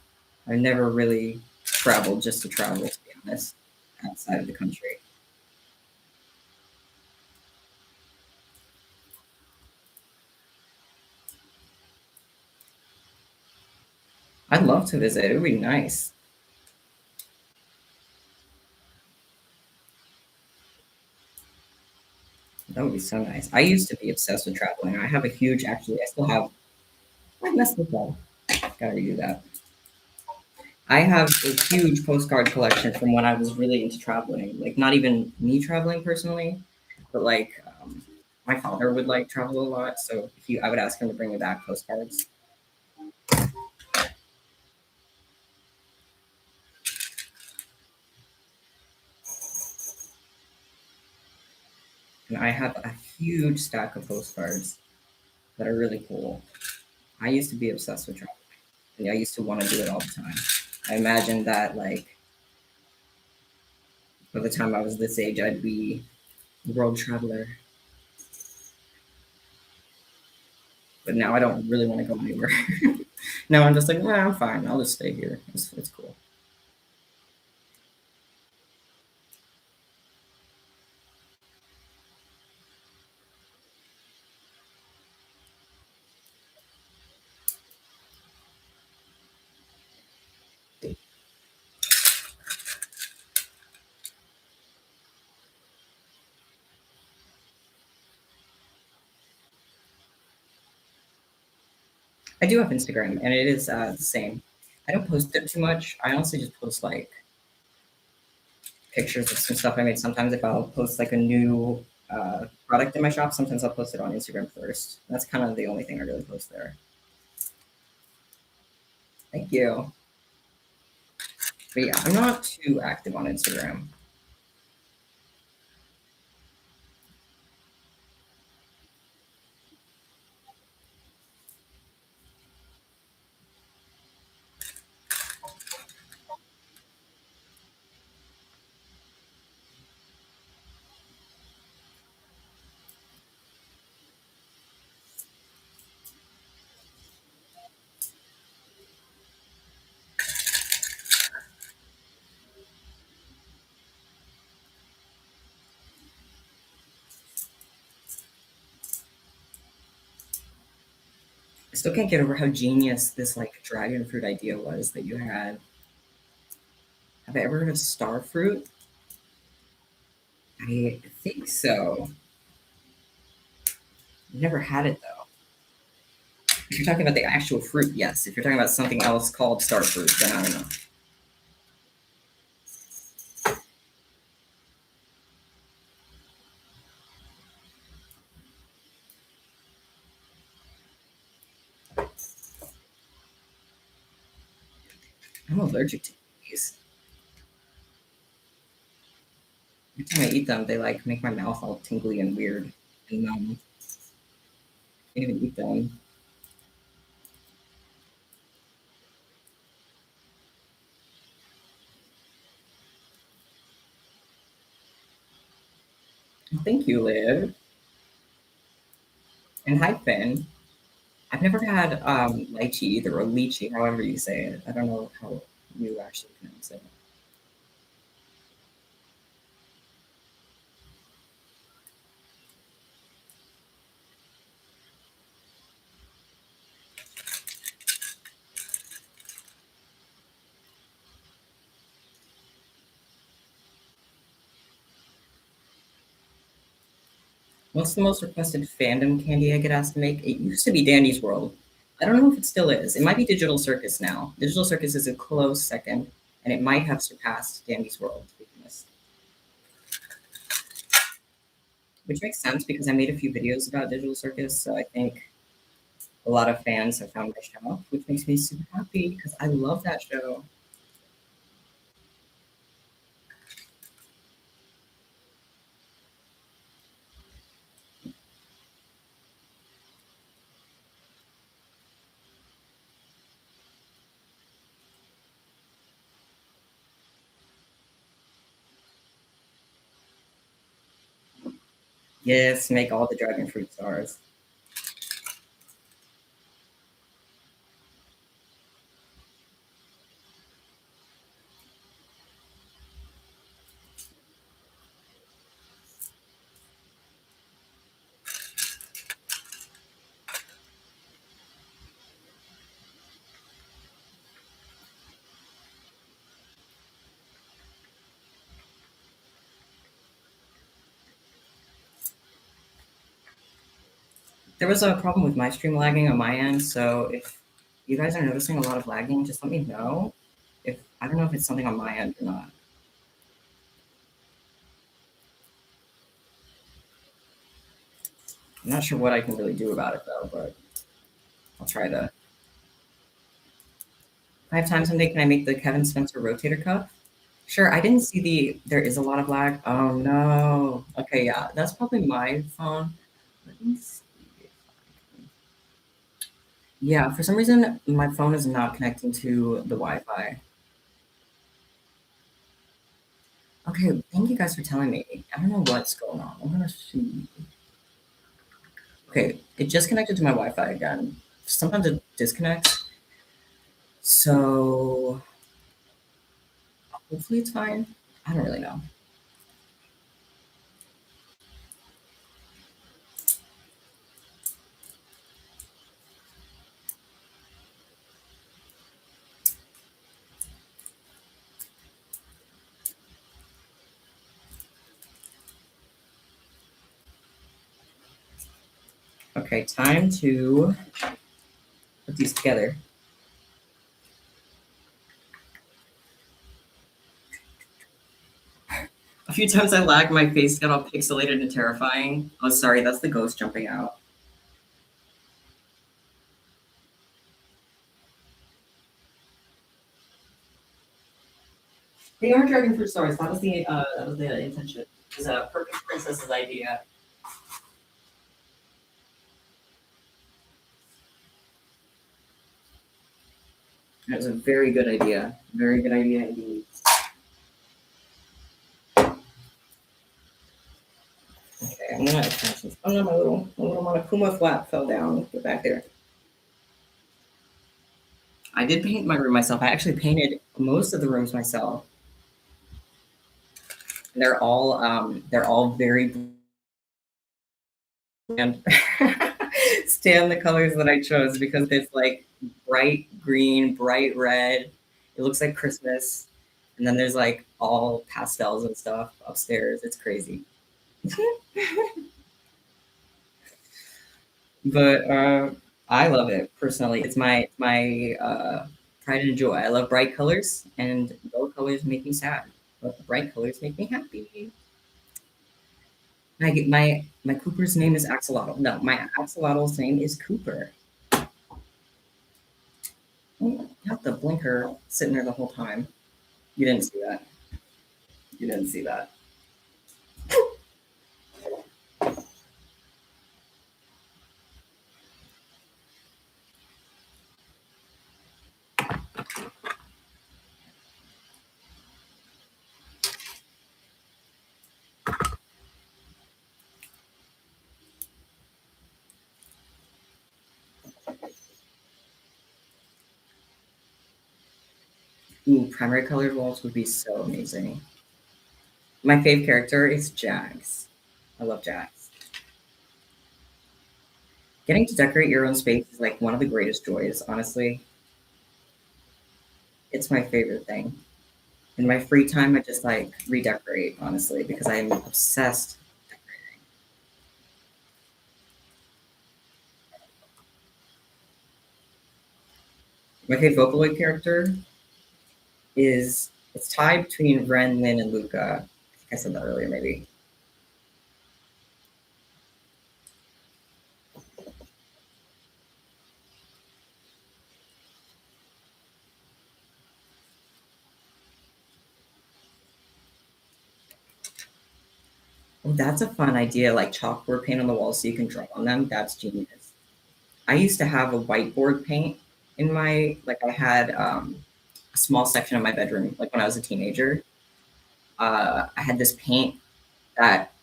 I never really traveled just to travel, to be honest, outside of the country. I'd love to visit. It would be nice. That would be so nice. I used to be obsessed with traveling. I have a huge, actually, I still have, I messed this up. Gotta redo that. I have a huge postcard collection from when I was really into traveling. Like, not even me traveling personally, but like, my father would like travel a lot. So I would ask him to bring me back postcards. And I have a huge stack of postcards that are really cool. I used to be obsessed with travel. And I used to want to do it all the time. I imagined that like by the time I was this age, I'd be a world traveler. But now I don't really want to go anywhere. Now I'm just like, nah, I'm fine. I'll just stay here. It's cool. I do have Instagram, and it is the same. I don't post it too much. I honestly just post like pictures of some stuff I made. Sometimes if I'll post like a new product in my shop, sometimes I'll post it on Instagram first. That's kind of the only thing I really post there. Thank you. But yeah, I'm not too active on Instagram. I still can't get over how genius this like dragon fruit idea was that you had. Have I ever heard of star fruit? I think so. I've never had it though. If you're talking about the actual fruit, yes. If you're talking about something else called star fruit, then I don't know. I'm allergic to these. Every time I eat them, they like make my mouth all tingly and weird. And I can't even eat them. Oh, thank you, Liv. And hi, Finn. I've never had lychee either, or lychee, however you say it. I don't know how you actually pronounce it. What's the most requested fandom candy I get asked to make? It used to be Dandy's World. I don't know if it still is. It might be Digital Circus now. Digital Circus is a close second, and it might have surpassed Dandy's World, to be honest. Which makes sense because I made a few videos about Digital Circus, so I think a lot of fans have found my show, which makes me super happy because I love that show. Yes, make all the dragon fruit stars. There was a problem with my stream lagging on my end, so if you guys are noticing a lot of lagging, just let me know. If I don't know if it's something on my end or not. I'm not sure what I can really do about it though, but I'll try to. 5 times someday, can I make the Kevin Spencer rotator cuff? Sure. I didn't see the. There is a lot of lag. Oh no. Okay, yeah, that's probably my phone. Let me see. Yeah, for some reason my phone is not connecting to the Wi-Fi. Okay, thank you guys for telling me. I don't know what's going on. I'm gonna see. Okay, it just connected to my Wi-Fi again. Sometimes it disconnects. So hopefully it's fine. I don't really know. Okay, time to put these together. A few times I lagged, my face got all pixelated and terrifying. Oh, sorry, that's the ghost jumping out. They are dragon fruit stars. That was the intention. It was a perfect princess's idea. It was a very good idea. Very good idea indeed. Okay, I'm gonna attach this. Oh no, my little Monokuma flap fell down. Get back there. I did paint my room myself. I actually painted most of the rooms myself. They're all very bland. Stand the colors that I chose because it's like bright green, bright red. It looks like Christmas. And then there's like all pastels and stuff upstairs. It's crazy. But I love it personally. It's my pride and joy. I love bright colors, and dull colors make me sad, but bright colors make me happy. My Cooper's name is Axolotl. No, my Axolotl's name is Cooper. You have the blinker sitting there the whole time. You didn't see that. You didn't see that. Ooh, primary colored walls would be so amazing. My fave character is Jax. I love Jax. Getting to decorate your own space is like one of the greatest joys, honestly. It's my favorite thing. In my free time, I just like redecorate, honestly, because I'm obsessed. My favorite Vocaloid character is it's tied between Ren, Lin, and Luca. I think I said that earlier, maybe. Oh, that's a fun idea, like chalkboard paint on the wall so you can draw on them. That's genius. I used to have a whiteboard paint in my like I had a small section of my bedroom, like when I was a teenager. I had this paint that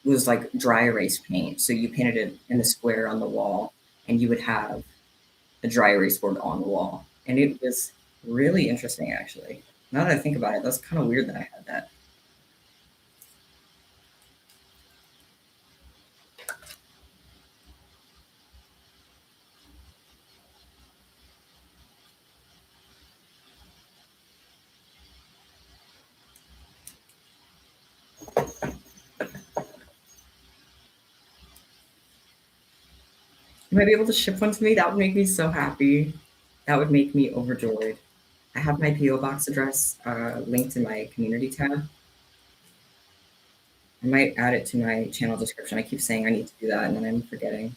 was like dry erase paint. So you painted it in the square on the wall, and you would have the dry erase board on the wall. And it was really interesting, actually. Now that I think about it, that's kind of weird that I had that. You might be able to ship one to me. That would make me so happy. That would make me overjoyed. I have my PO box address linked in my community tab. I might add it to my channel description. I keep saying I need to do that, and then I'm forgetting.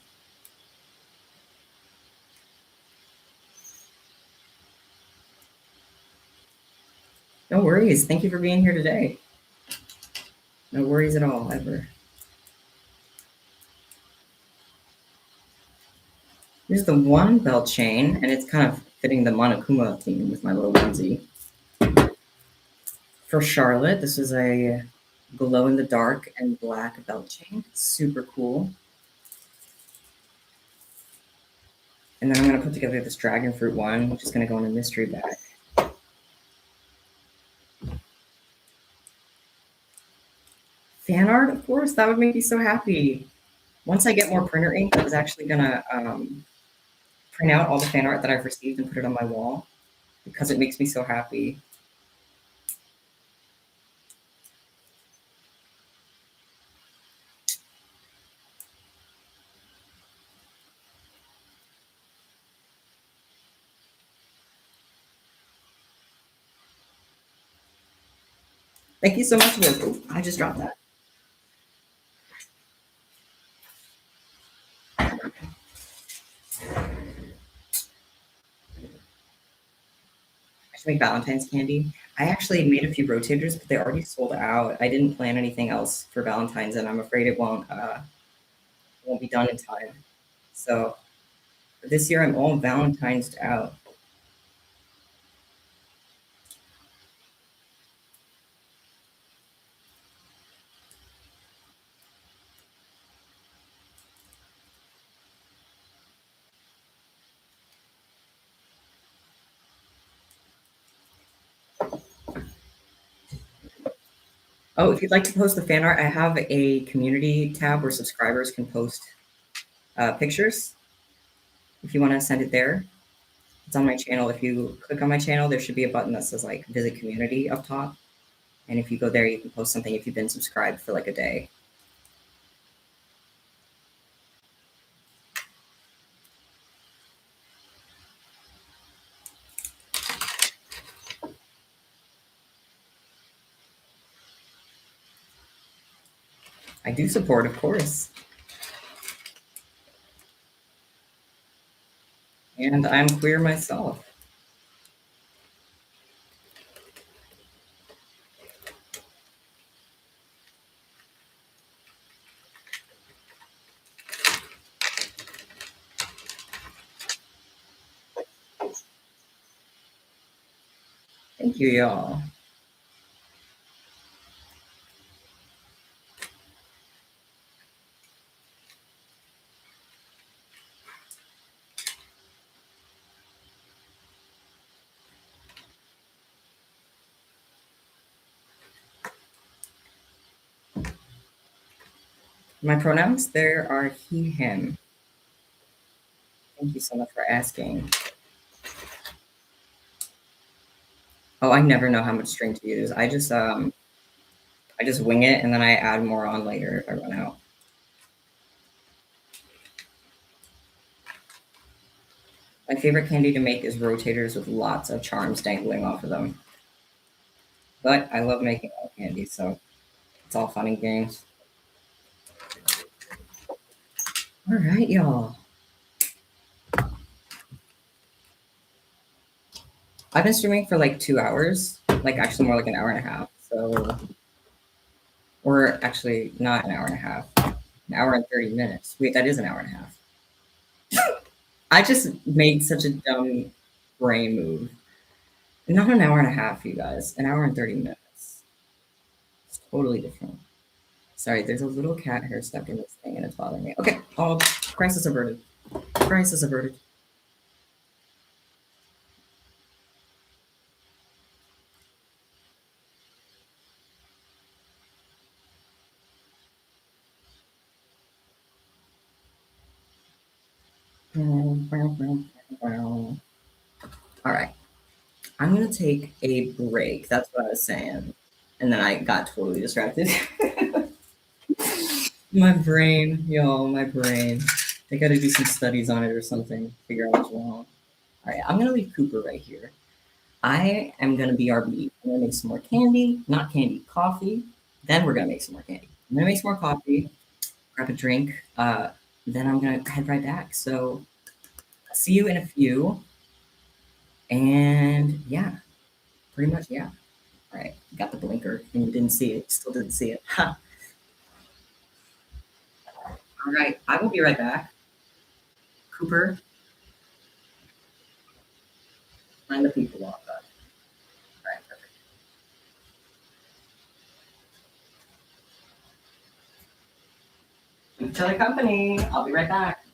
No worries. Thank you for being here today. No worries at all, ever. Here's the one belt chain, and it's kind of fitting the Monokuma theme with my little onesie. For Charlotte, this is a glow in the dark and black belt chain. Super cool. And then I'm going to put together this dragon fruit one, which is going to go in a mystery bag. Fan art, of course, that would make me so happy. Once I get more printer ink, I was actually going to print out all the fan art that I've received and put it on my wall because it makes me so happy. Thank you so much, Liz. Ooh, I just dropped that. I should make Valentine's candy. I actually made a few rotators, but they already sold out. I didn't plan anything else for Valentine's, and I'm afraid it won't be done in time. So this year I'm all Valentine's out. Oh, if you'd like to post the fan art, I have a community tab where subscribers can post pictures. If you want to send it there, it's on my channel. If you click on my channel, there should be a button that says like visit community up top. And if you go there, you can post something if you've been subscribed for like a day. I do support, of course. And I'm queer myself. Thank you, y'all. My pronouns there are he, him. Thank you so much for asking. Oh, I never know how much string to use. I just wing it and then I add more on later if I run out. My favorite candy to make is rotators with lots of charms dangling off of them. But I love making all candy, so it's all fun and games. All right, y'all. I've been streaming for like 2 hours, like actually more like an hour and a half. So, or actually not an hour and a half, an hour and 30 minutes. Wait, that is an hour and a half. I just made such a dumb brain move. Not an hour and a half, you guys. An hour and 30 minutes. It's totally different. Sorry, there's a little cat hair stuck in this thing and it's bothering me. Okay, oh, crisis averted. Crisis averted. All right, I'm gonna take a break. That's what I was saying. And then I got totally distracted. My brain, y'all, my brain. I gotta do some studies on it or something, figure out what's wrong. All right, I'm gonna leave Cooper right here. I am gonna be RB. I'm gonna make some more candy, not candy, coffee. Then we're gonna make some more candy. I'm gonna make some more coffee, grab a drink. Then I'm gonna head right back. So I'll see you in a few. And yeah, pretty much yeah. All right, got the blinker and you didn't see it. Still didn't see it. Ha. All right, I will be right back. Cooper, find the people off. All right, perfect. Keep each other company. I'll be right back.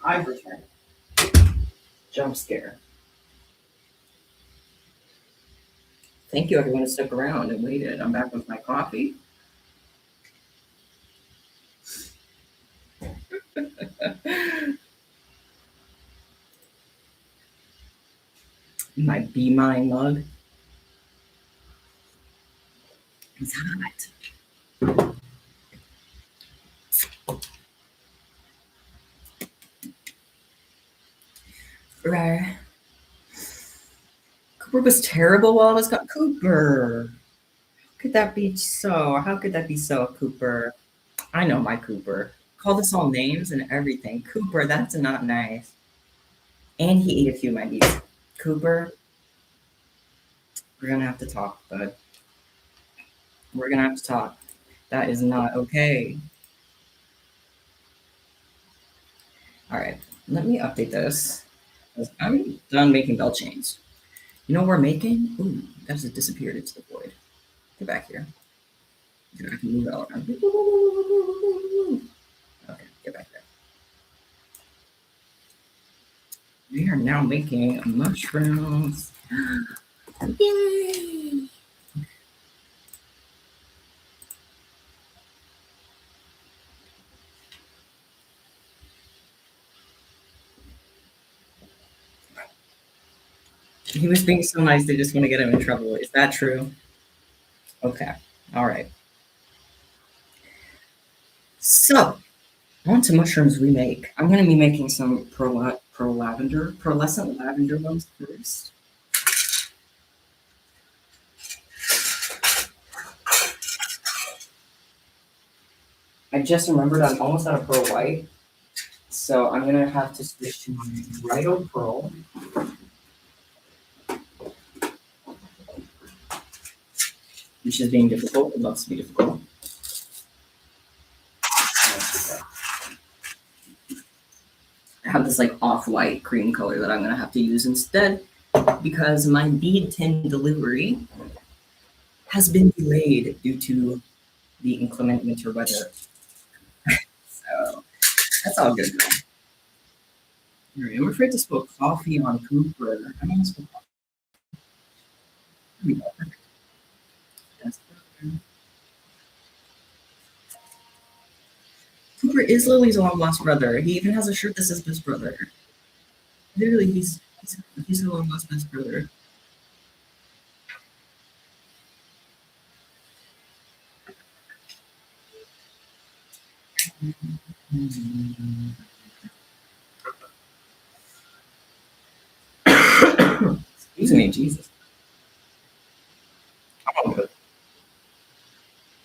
I've returned. Jump scare. Thank you, everyone, who stuck around and waited. I'm back with my coffee. My Be Mine mug. It's hot. Right. Cooper was terrible while I was gone. Cooper. How could that be so? How could that be so, Cooper? I know my Cooper. Called us all names and everything. Cooper, that's not nice. And he ate a few of my beets. Cooper, we're gonna have to talk, bud. We're gonna have to talk. That is not okay. All right, let me update this. 'Cause I'm done making bell chains. You know what we're making? Ooh, that just disappeared into the void. Get back here. Okay, I can move it all around. Okay, get back there. We are now making mushrooms. Yay! He was being so nice, they just want to get him in trouble. Is that true? Okay. All right. So, on to mushrooms we make. I'm going to be making some pearlescent lavender ones first. I just remembered I'm almost out of pearl white, so I'm going to have to switch to my right old pearl. Which is being difficult. It loves to be difficult. I have this like off-white cream color that I'm going to have to use instead because my bead tin delivery has been delayed due to the inclement winter weather. So that's all good. All right, I'm afraid to spill coffee on Cooper. I'm going to spill coffee. Here we go. That's perfect. Cooper is Lily's long lost brother. He even has a shirt that says best brother. Literally, he's her long lost best brother. Excuse me, Jesus. Oh,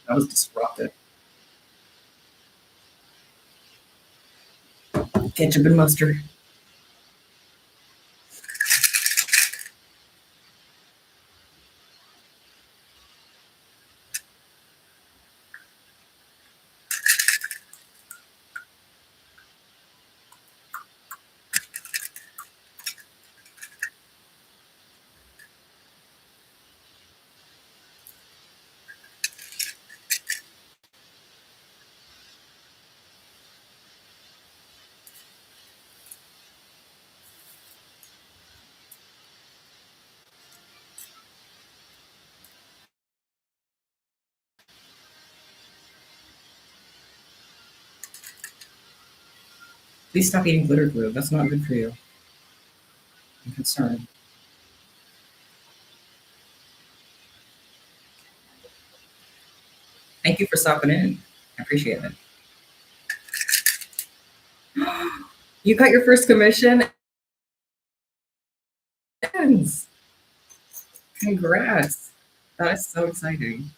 that was disruptive. Ketchup and mustard. Please stop eating glitter glue. That's not good for you. I'm concerned. Thank you for stopping in. I appreciate it. You got your first commission. Congrats. That is so exciting.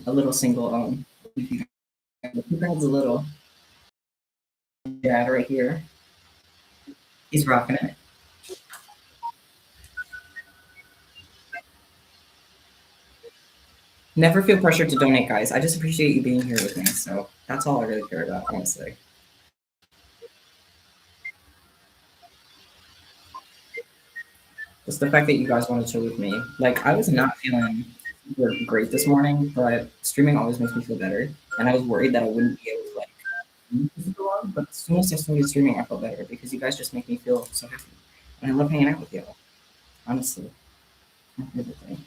A little single Who has a little dad right here? He's rocking it. Never feel pressured to donate, guys. I just appreciate you being here with me. So that's all I really care about, honestly. Just the fact that you guys want to chill with me. Like, I was not feeling great this morning, but streaming always makes me feel better. And I was worried that I wouldn't be able to, like, do super long. But as soon as I started streaming, I felt better because you guys just make me feel so happy. And I love hanging out with you, honestly. Everything.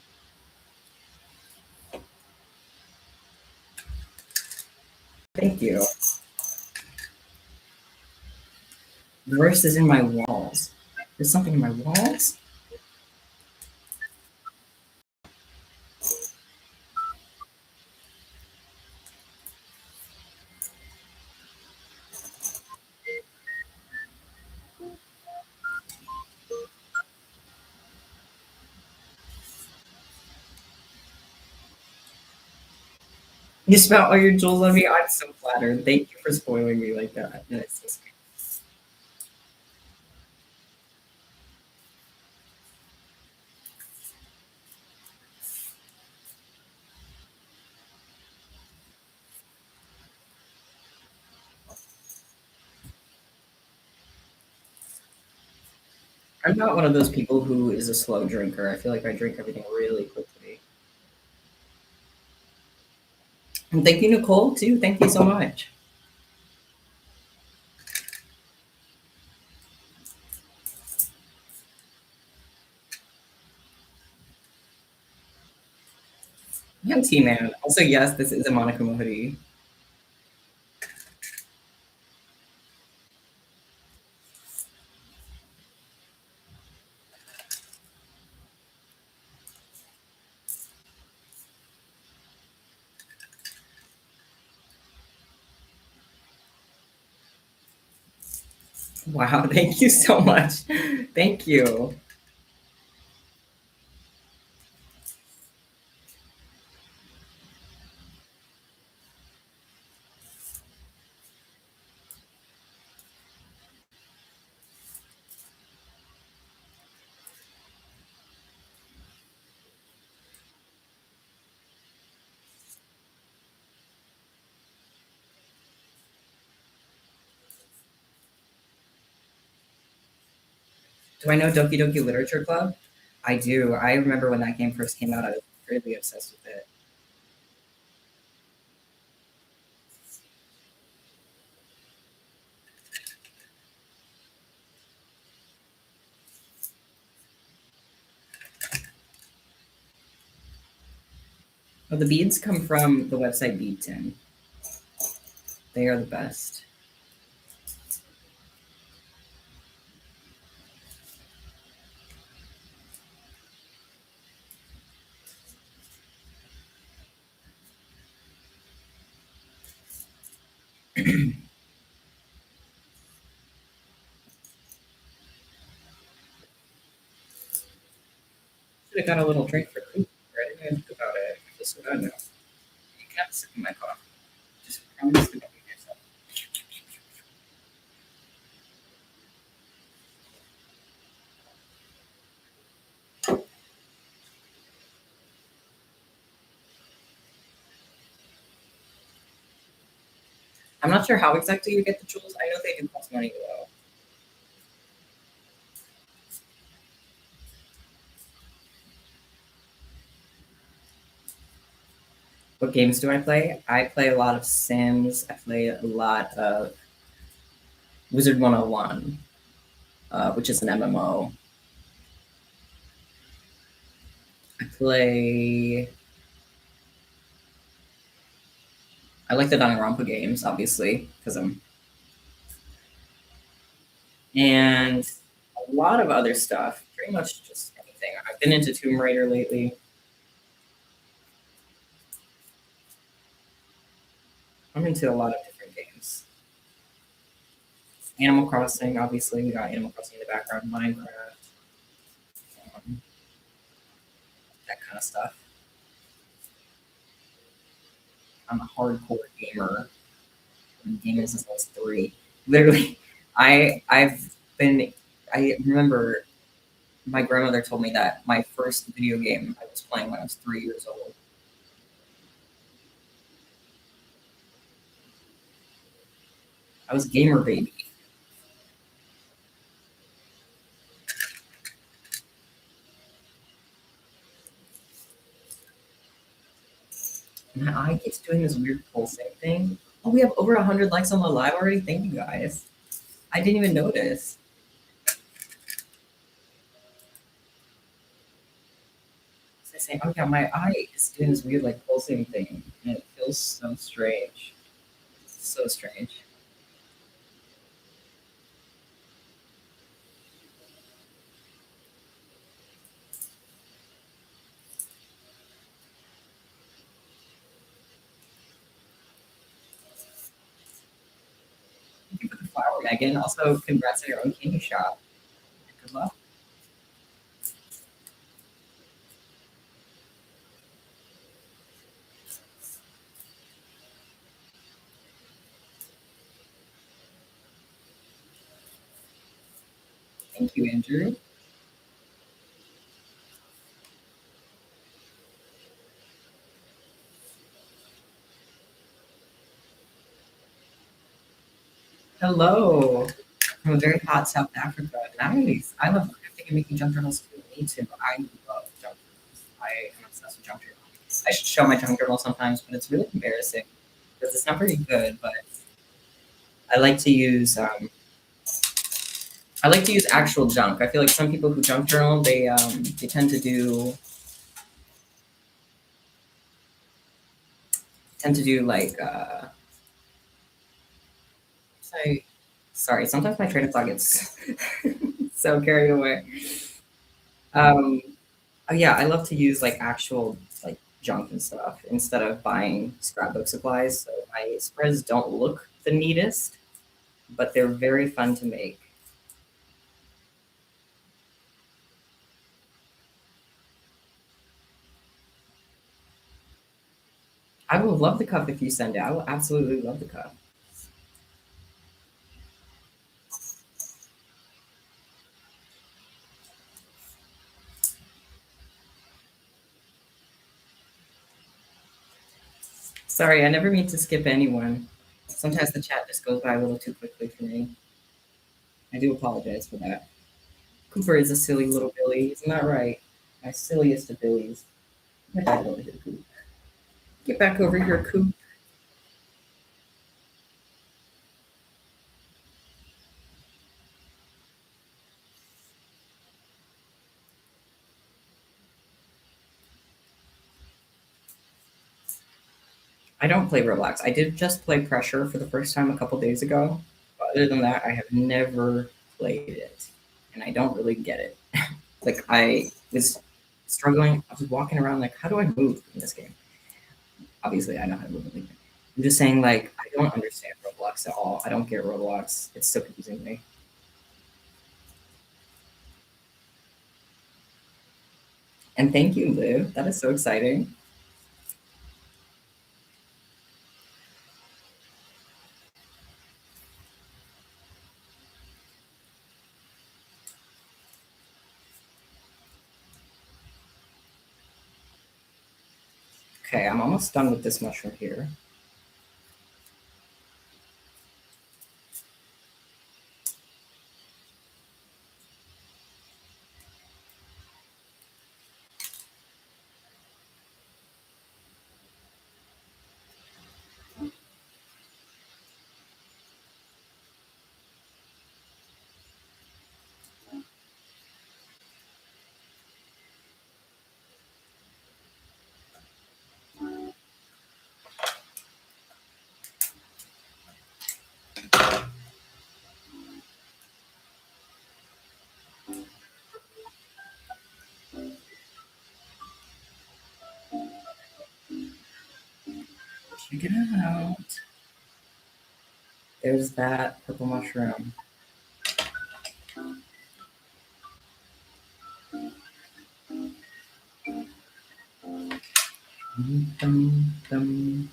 Thank you. The rest is in my walls. There's something in my walls? You spent all your jewels on me? I'm so flattered. Thank you for spoiling me like that. That's so sweet. I'm not one of those people who is a slow drinker. I feel like I drink everything really quickly. And thank you, Nicole, too. Thank you so much. I'm T-Man. Also, yes, this is a Monaco hoodie. Wow, thank you so much. Thank you. Do I know Doki Doki Literature Club? I do. I remember when that game first came out, I was really obsessed with it. Well, the beads come from the website Beadtin. They are the best. Should have got a little drink for food. I didn't even think about it. Just so I know. You can have a sip of my coffee. Just promise to don't be yourself. I'm not sure how exactly you get the jewels. I know they do cost money though. What games do I play? I play a lot of Sims. I play a lot of Wizard 101, which is an MMO. I play. I like the Danganronpa games, obviously, because I'm. And a lot of other stuff. Pretty much just anything. I've been into Tomb Raider lately. I'm into a lot of different games. Animal Crossing, obviously, we got Animal Crossing in the background. Minecraft, um, that kind of stuff. I'm a hardcore gamer. I've been gaming since I was 3. Literally, I've been. I remember my grandmother told me that my first video game I was playing when I was 3 years old. I was a gamer baby. My eye keeps doing this weird pulsing thing. Oh, we have over 100 likes on the live already. Thank you guys. I didn't even notice. So I say, oh yeah, my eye is doing this weird like pulsing thing, and it feels so strange. So strange. Thank you for the flower, Megan. Also, congrats on your own candy shop. Good luck. Thank you, Andrew. Hello. From a very hot South Africa. Nice. I love crafting and making junk journals too. Me too. I love junk journals. I am obsessed with junk journals. I should show my junk journal sometimes, but it's really embarrassing because it's not very good. But I like to use I like to use actual junk. I feel like some people who junk journal, they tend to do like say sorry. Sometimes my train of thought gets so carried away. Um, oh yeah, I love to use like actual like junk and stuff instead of buying scrapbook supplies. So my spreads don't look the neatest, but they're very fun to make. I will love the cup if you send it. I will absolutely love the cup. Sorry, I never mean to skip anyone. Sometimes the chat just goes by a little too quickly for me. I do apologize for that. Cooper is a silly little Billy, isn't that right? My silliest of Billies. Get back over here, Coop. Get back over here, Coop. I don't play Roblox. I did just play Pressure for the first time a couple days ago. But other than that, I have never played it, and I don't really get it. Like I was struggling. I was walking around like, how do I move in this game? Obviously, I know how to move in the game. I'm just saying, like, I don't understand Roblox at all. I don't get Roblox. It's so confusing to me. And thank you, Liv. That is so exciting. Okay, I'm almost done with this mushroom here. Check it out. There's that purple mushroom. Dum, dum.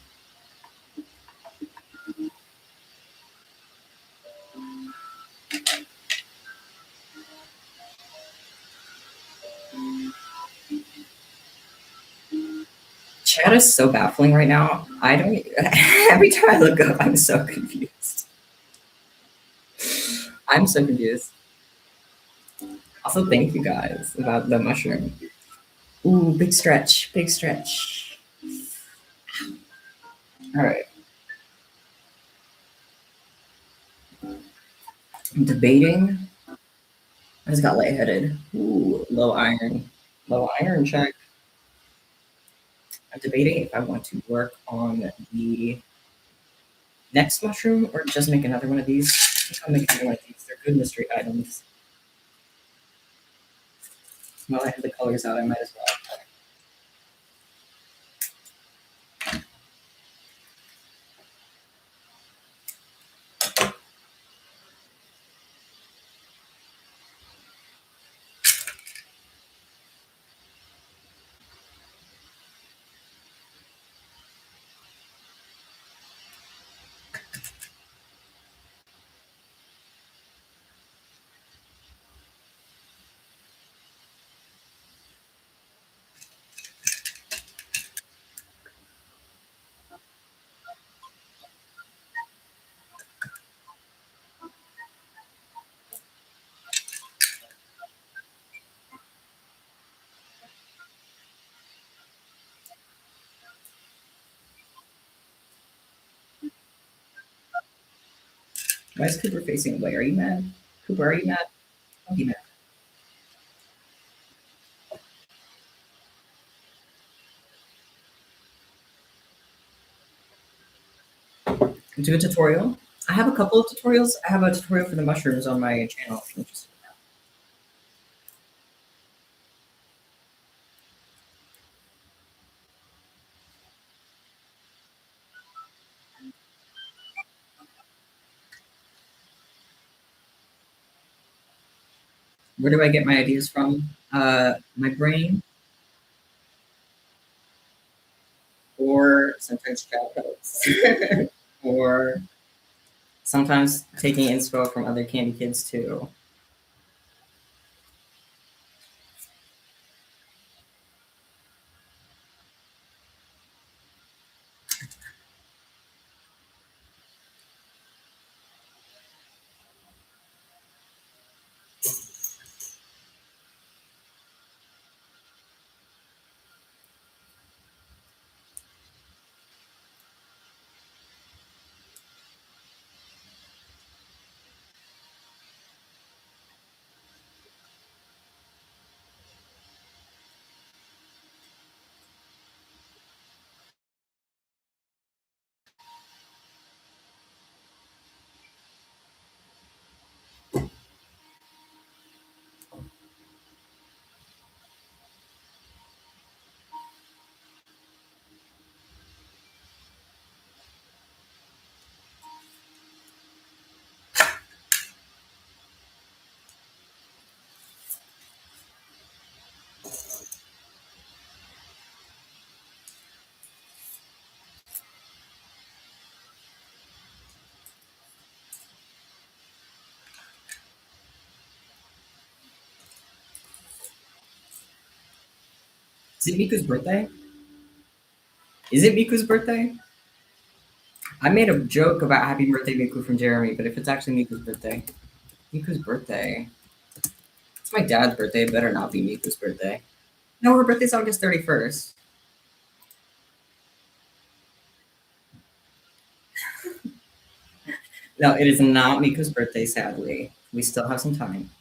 Chat is so baffling right now. I don't. Every time I look up, I'm so confused. I'm so confused. Also, thank you guys about the mushroom. Ooh, big stretch, big stretch. All right, I'm debating. I just got lightheaded. Ooh, low iron. Low iron check. I'm debating if I want to work on the next mushroom or just make another one of these. I think I'll make another one of these. They're good mystery items. While I have the colors out, I might as well. Why is Cooper facing away? Are you mad? Cooper, are you mad? Don't be mad. Do a tutorial. I have a couple of tutorials. I have a tutorial for the mushrooms on my channel. If you're interested. Where do I get my ideas from? My brain, or sometimes chat posts, or sometimes taking inspo from other candy kids too. Is it Miku's birthday? Is it Miku's birthday? I made a joke about happy birthday Miku from Jeremy, but if it's actually Miku's birthday, Miku's birthday. It's my dad's birthday. It better not be Miku's birthday. No, her birthday's August 31st. No, it is not Miku's birthday, sadly. We still have some time.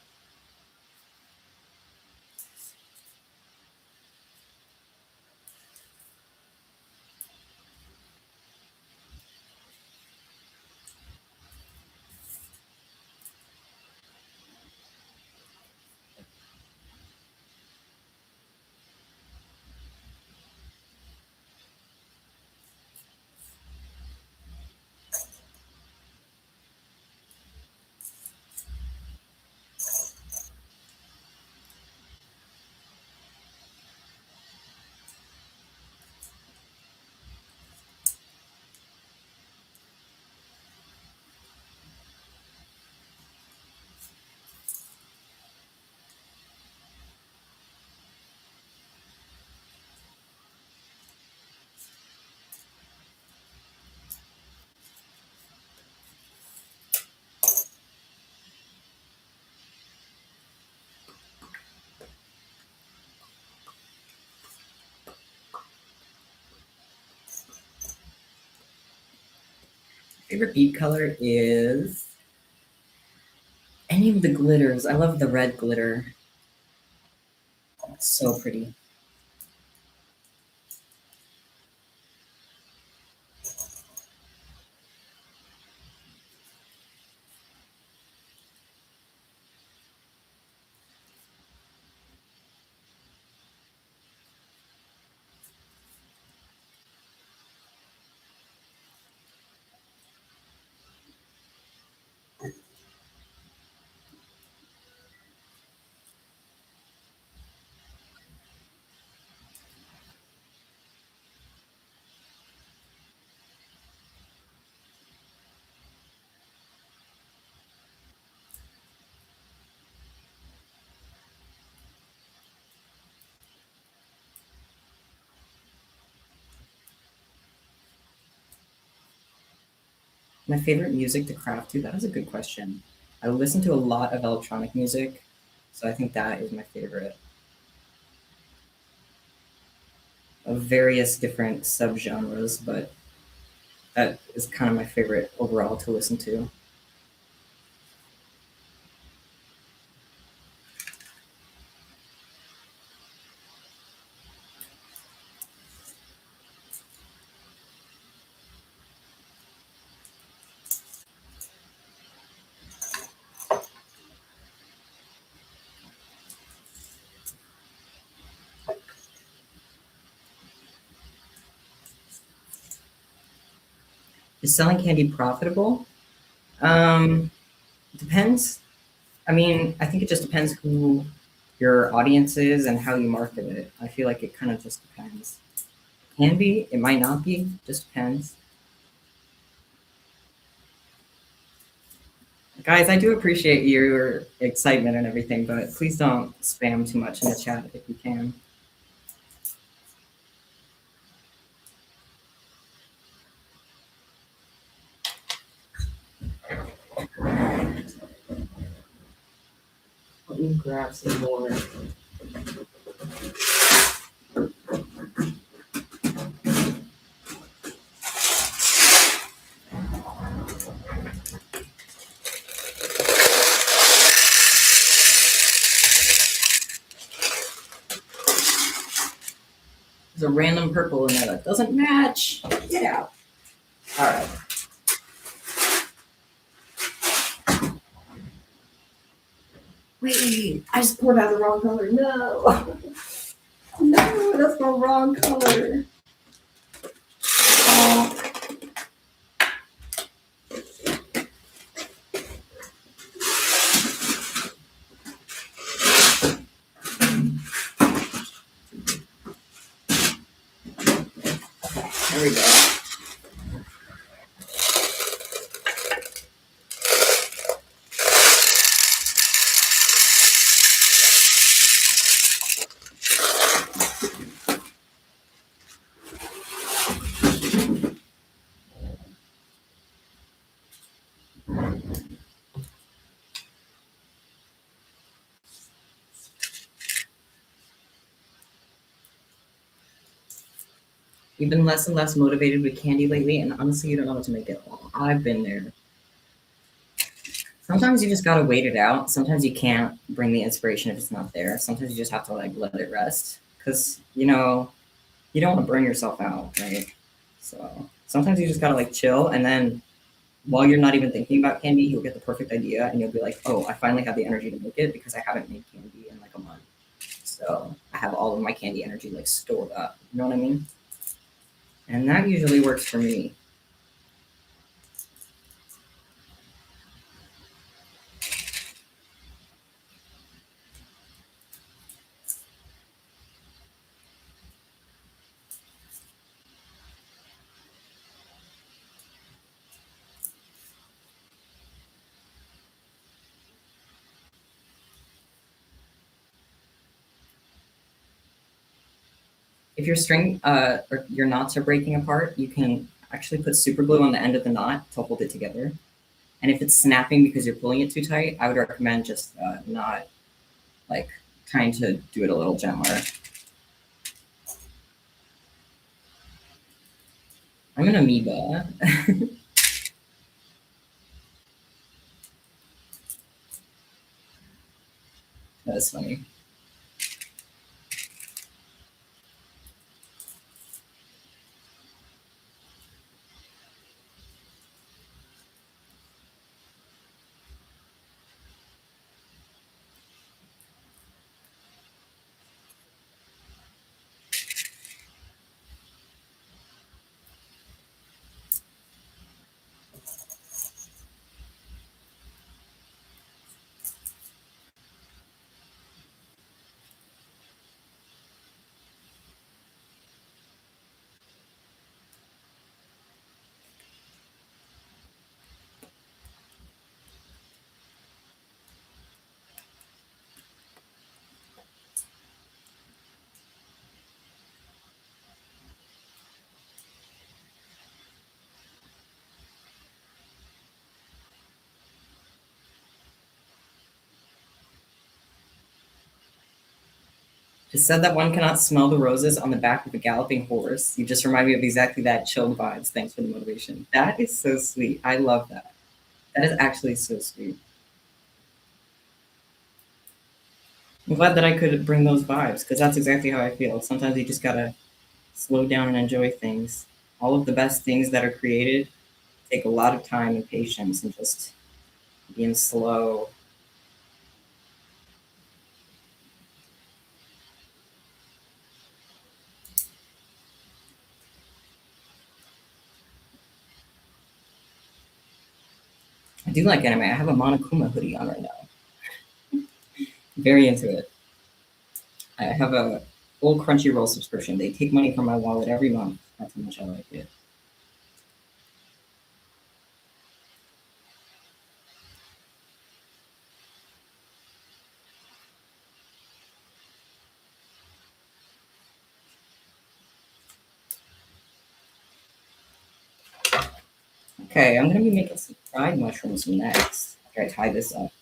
Favorite bead color is any of the glitters. I love the red glitter. It's so pretty. My favorite music to craft to, that is a good question. I listen to a lot of electronic music, so I think that is my favorite of various different subgenres, but that is kind of my favorite overall to listen to. Is selling candy profitable? Um, Depends. I mean, I think it just depends who your audience is and how you market it. I feel like it kind of just depends. Can be, it might not be, just depends. Guys, I do appreciate your excitement and everything, but please don't spam too much in the chat if you can. Let me grab some more. There's a random purple in there that doesn't match. Get out. All right. Wait, I just poured out the wrong color. No. No, that's the wrong color. Oh. There we go. You've been less and less motivated with candy lately, and honestly, you don't know what to make it. I've been there. Sometimes you just gotta wait it out. Sometimes you can't bring the inspiration if it's not there. Sometimes you just have to like let it rest because you don't want to burn yourself out, right? So sometimes you just gotta like chill, and then while you're not even thinking about candy, you'll get the perfect idea, and you'll be like, "Oh, I finally have the energy to make it because I haven't made candy in like a month." So I have all of my candy energy like stored up. You know what I mean? And that usually works for me. If your string or your knots are breaking apart, you can actually put super glue on the end of the knot to hold it together. And if it's snapping because you're pulling it too tight, I would recommend just not like trying to do it a little gentler. I'm an amoeba. That is funny. It said that one cannot smell the roses on the back of a galloping horse. You just remind me of exactly that chilled vibes. Thanks for the motivation. That is so sweet. I love that. That is actually so sweet. I'm glad that I could bring those vibes because that's exactly how I feel. Sometimes you just gotta slow down and enjoy things. All of the best things that are created take a lot of time and patience and just being slow. I do like anime. I have a Monokuma hoodie on right now. Very into it. I have a full Crunchyroll subscription. They take money from my wallet every month. That's how much I like it. Okay, I'm gonna be making some fried mushrooms next after I tie this up.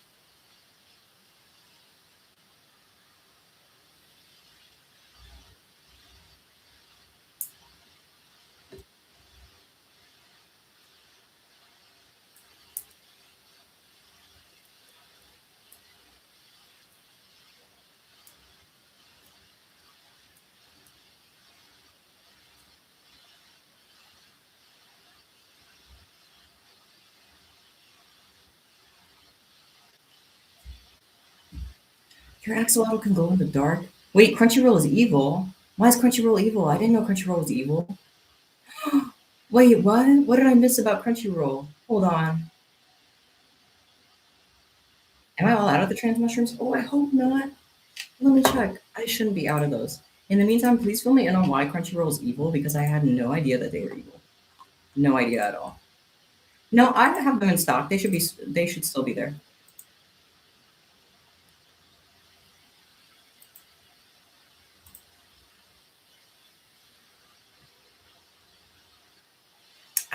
Your axolotl can glow in the dark. Wait, Crunchyroll is evil. Why is Crunchyroll evil? I didn't know Crunchyroll was evil. Wait, what? What did I miss about Crunchyroll? Hold on. Am I all out of the trans mushrooms? Oh, I hope not. Let me check. I shouldn't be out of those. In the meantime, please fill me in on why Crunchyroll is evil because I had no idea that they were evil. No idea at all. No, I have them in stock. They should be. They should still be there.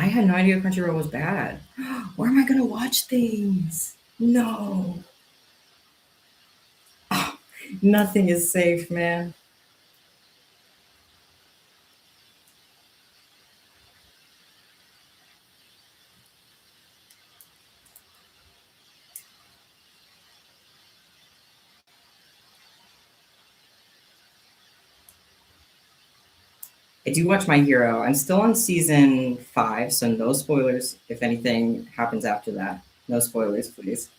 I had no idea Crunchyroll was bad. Where am I gonna watch things? No. Oh, nothing is safe, man. I do watch My Hero. I'm still on season 5, so no spoilers if anything happens after that. No spoilers, please.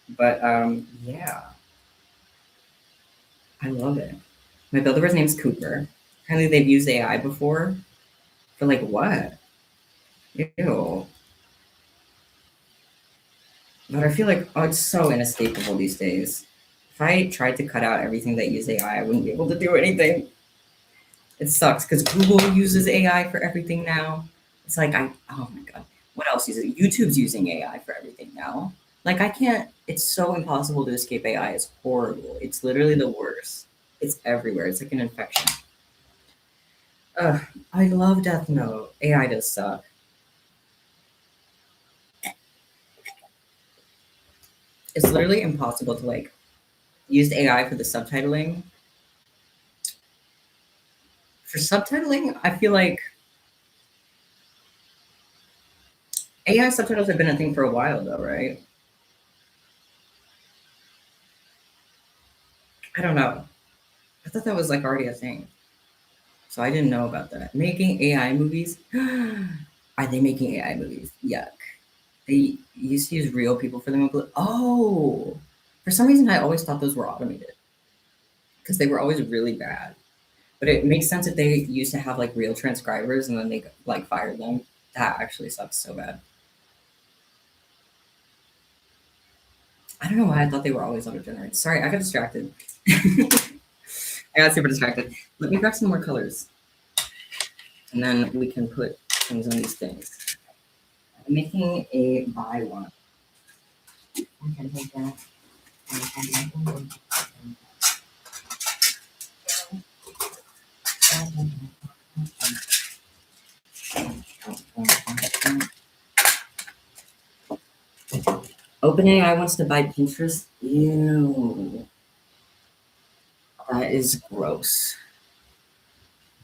But yeah, I love it. My builder's name's Cooper. Apparently, they've used AI before. For like what? Ew. But I feel like, oh, it's so inescapable these days. If I tried to cut out everything that used AI, I wouldn't be able to do anything. It sucks because Google uses AI for everything now. It's like oh my god, what else uses it? YouTube's using AI for everything now. Like I can't. It's so impossible to escape AI. It's horrible. It's literally the worst. It's everywhere. It's like an infection. Ugh, I love Death Note. AI does suck. It's literally impossible to like use AI for the subtitling. For subtitling, I feel like AI subtitles have been a thing for a while though, right? I don't know. I thought that was like already a thing. So I didn't know about that. Making AI movies? Are they making AI movies? Yuck. They used to use real people for them. Oh, for some reason, I always thought those were automated because they were always really bad. But it makes sense if they used to have like real transcribers and then they like fired them. That actually sucks so bad. I don't know why I thought they were always auto generated. Sorry, I got distracted. I got super distracted. Let me grab some more colors and then we can put things on these things. I'm making a buy one. I can take that. OpenAI wants to buy Pinterest. Ew, that is gross.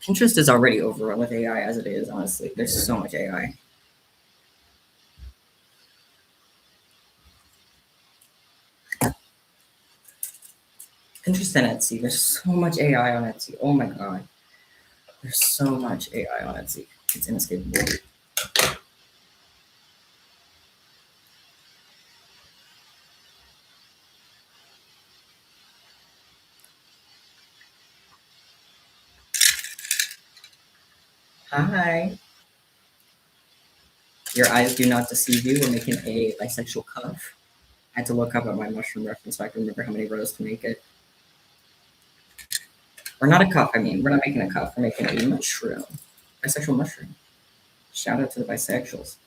Pinterest is already overrun with AI as it is, honestly. There's so much AI. Pinterest and Etsy. There's so much AI on Etsy. Oh my god. There's so much AI on Etsy. It's inescapable. Hi. Your eyes do not deceive you. We're making a bisexual cuff. I had to look up at my mushroom reference so I can remember how many rows to make it. Or not a cuff, I mean. We're not making a cuff. We're making a mushroom. Bisexual mushroom. Shout out to the bisexuals.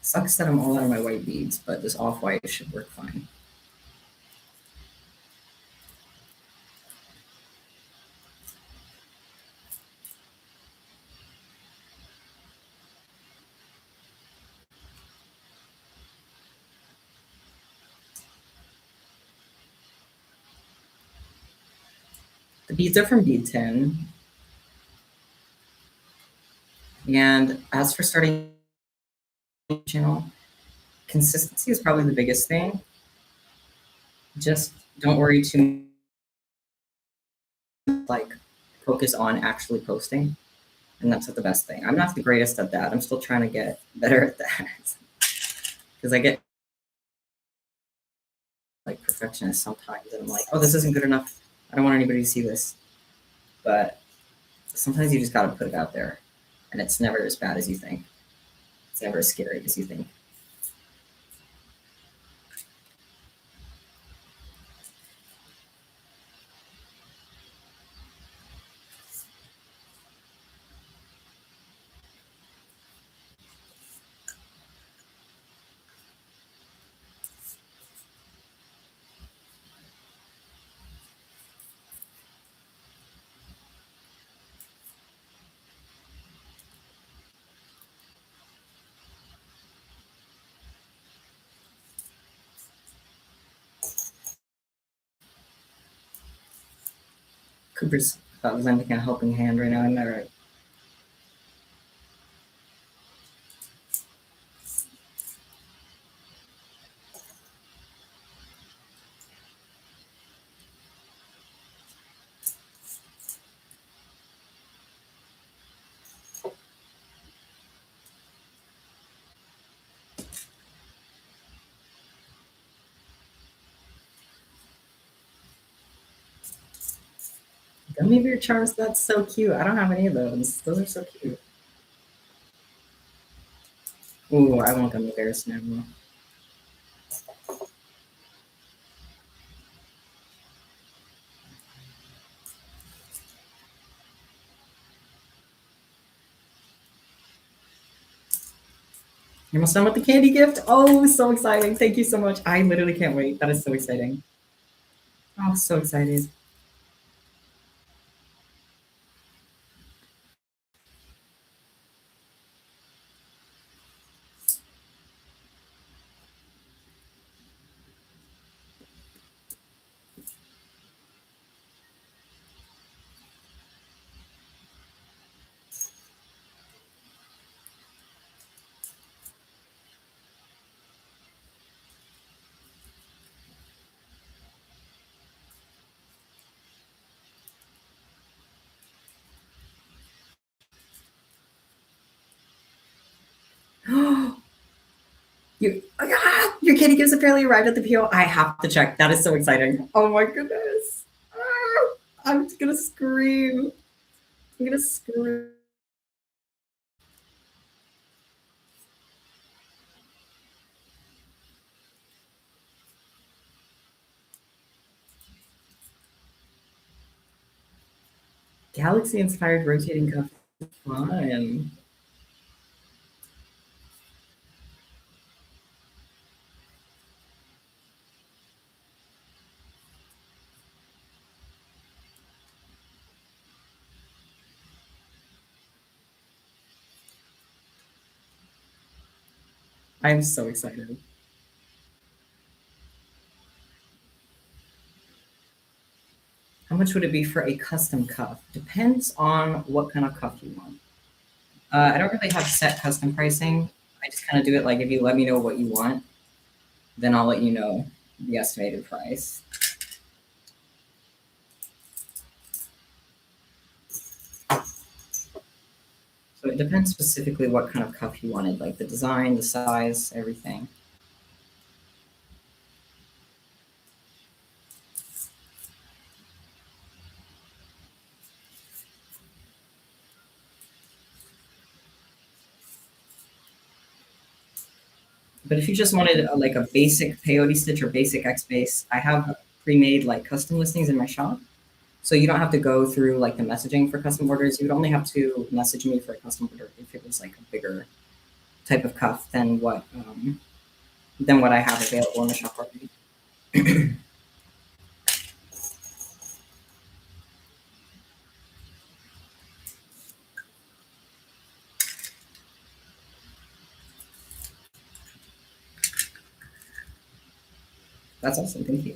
Sucks that I'm all out of my white beads, but this off-white should work fine. The beads are from bead 10. And as for starting a channel, consistency is probably the biggest thing. Just don't worry too much, like focus on actually posting. And that's the best thing. I'm not the greatest at that. I'm still trying to get better at that. Because I get like perfectionist sometimes and I'm like, oh, this isn't good enough. I don't want anybody to see this. But sometimes you just gotta put it out there. And it's never as bad as you think. It's never as scary as you think. Cooper's lending a helping hand right now, am I right? Gummy bear charms, that's so cute. I don't have any of those. Those are so cute. Ooh, I want gummy bears now. You're almost done with the candy gift. Oh, so exciting. Thank you so much. I literally can't wait. That is so exciting. Oh, so excited. Your candy gifts apparently arrived at the PO. I have to check. That is so exciting. Oh my goodness. Ah, I'm gonna scream. I'm gonna scream. Galaxy inspired rotating cup. Fun. I'm so excited. How much would it be for a custom cuff? Depends on what kind of cuff you want. I don't really have set custom pricing. I just kind of do it like if you let me know what you want, then I'll let you know the estimated price. So it depends specifically what kind of cuff you wanted, like the design, the size, everything. But if you just wanted like a basic peyote stitch or basic X base, I have pre-made like custom listings in my shop. So you don't have to go through like the messaging for custom orders. You would only have to message me for a custom order if it was like a bigger type of cuff than what I have available in the shop already. That's awesome. Thank you.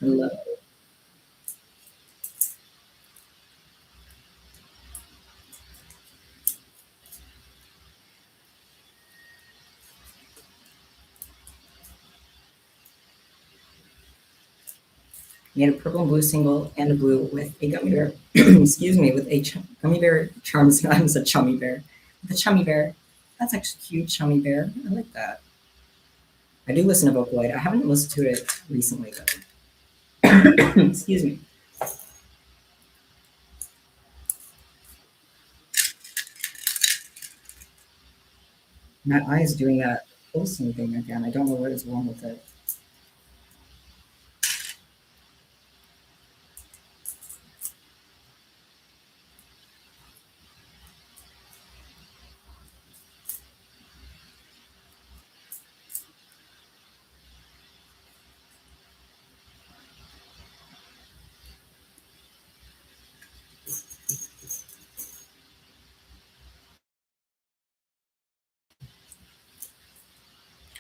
Hello. Made a purple and blue single and a blue with a gummy bear. Excuse me, with a gummy bear charms. I was a chummy bear. The chummy bear. That's actually cute, chummy bear. I like that. I do listen to Vocaloid. I haven't listened to it recently though. Excuse me. My eye is doing that pulsing thing again. I don't know what is wrong with it.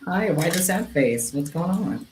Hi, why the sad face? What's going on?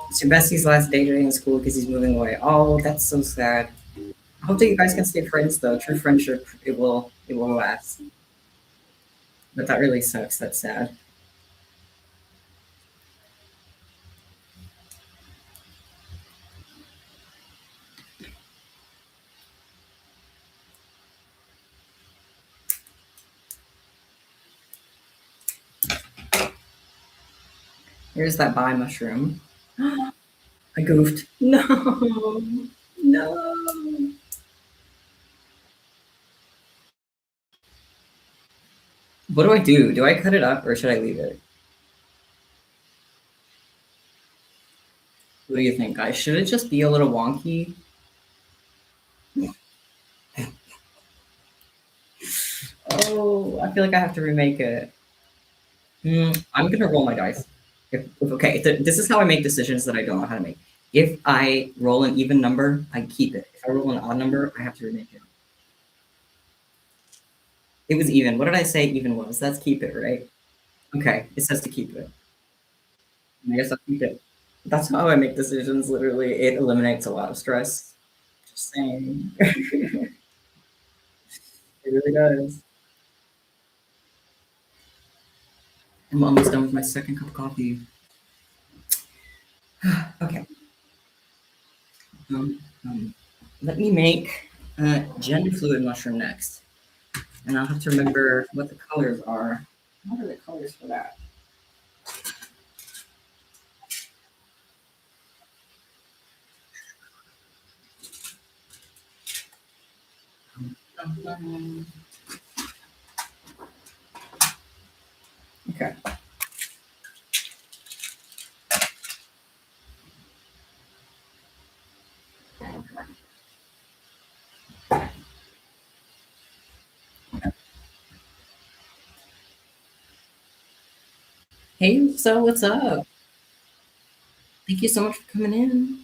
It's your bestie's last day today in school because he's moving away. Oh, that's so sad. Hope that you guys can stay friends though. True friendship, it will last. But that really sucks. That's sad. Here's that bye mushroom. I goofed. No, no. What do I do? Do I cut it up or should I leave it? What do you think, guys? Should it just be a little wonky? Oh, I feel like I have to remake it. I'm gonna roll my dice. Okay, this is how I make decisions that I don't know how to make. If I roll an even number, I keep it. If I roll an odd number, I have to remake it. It was even. What did I say even was? That's keep it, right? Okay, it says to keep it. I guess I'll keep it. That's how I make decisions, literally. It eliminates a lot of stress. Just saying. It really does. I'm almost done with my second cup of coffee. Okay. Um, um, Let me make gender fluid mushroom next. And I'll have to remember what the colors are. What are the colors for that? Okay. Hey, so what's up? Thank you so much for coming in.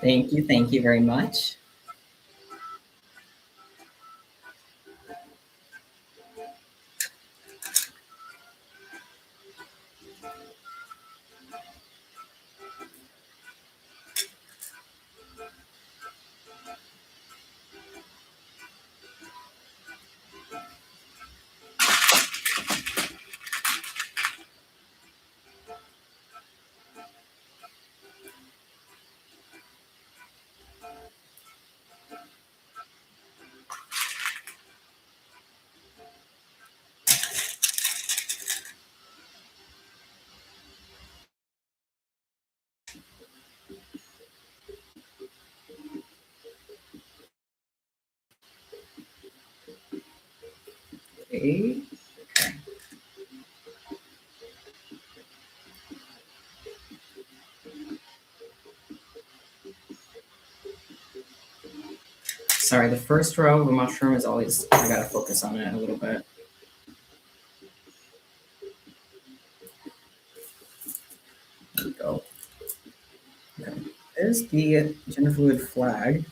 Thank you very much. Okay. Sorry, the first row of a mushroom is always, I gotta focus on it a little bit. There we go. Okay. There's the gender fluid flag.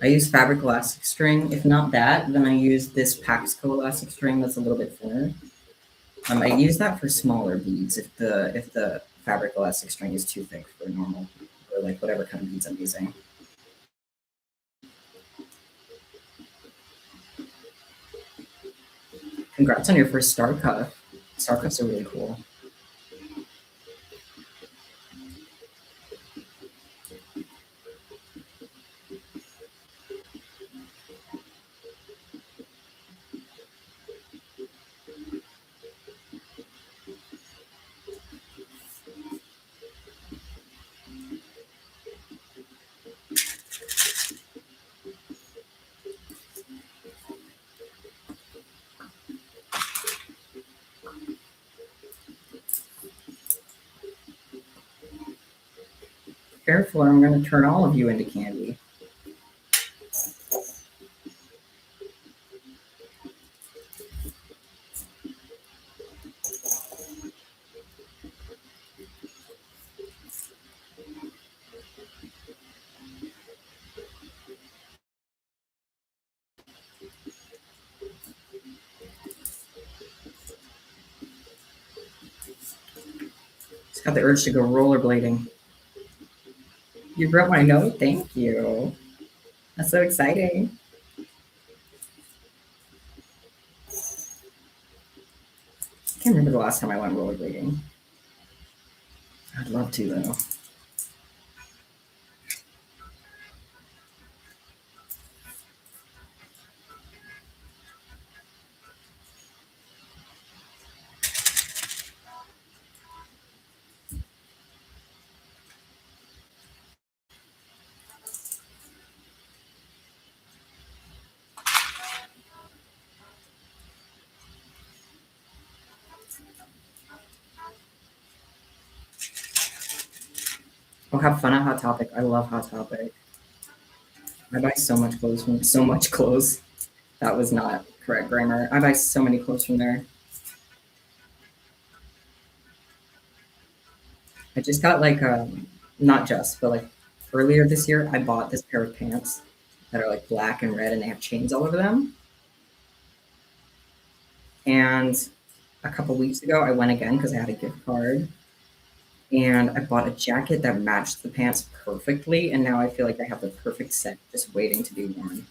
I use fabric elastic string. If not that, then I use this Paxco elastic string that's a little bit thinner. I use that for smaller beads if the fabric elastic string is too thick for normal or like whatever kind of beads I'm using. Congrats on your first star cuff. Star cups are really cool. Careful, or I'm going to turn all of you into candy. Just got the urge to go rollerblading. You broke my note? Thank you. That's so exciting. I can't remember the last time I went rollerblading. I'd love to, though. Oh, have fun at Hot Topic. I love Hot Topic. I buy so much clothes from so much clothes. That was not correct grammar. I buy so many clothes from there. I just got like not just, but like earlier this year, I bought this pair of pants that are like black and red, and they have chains all over them. And a couple weeks ago, I went again because I had a gift card, and I bought a jacket that matched the pants perfectly. And now I feel like I have the perfect set, just waiting to be worn.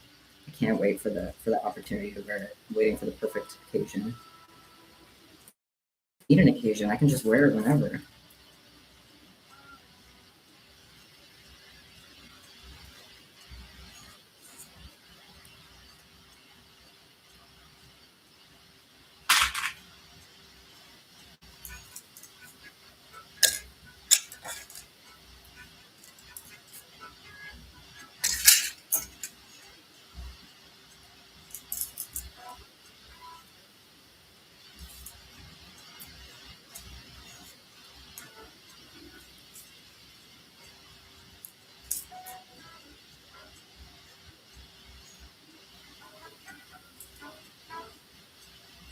I can't wait for the opportunity to wear it. I'm waiting for the perfect occasion. Need an occasion, I can just wear it whenever.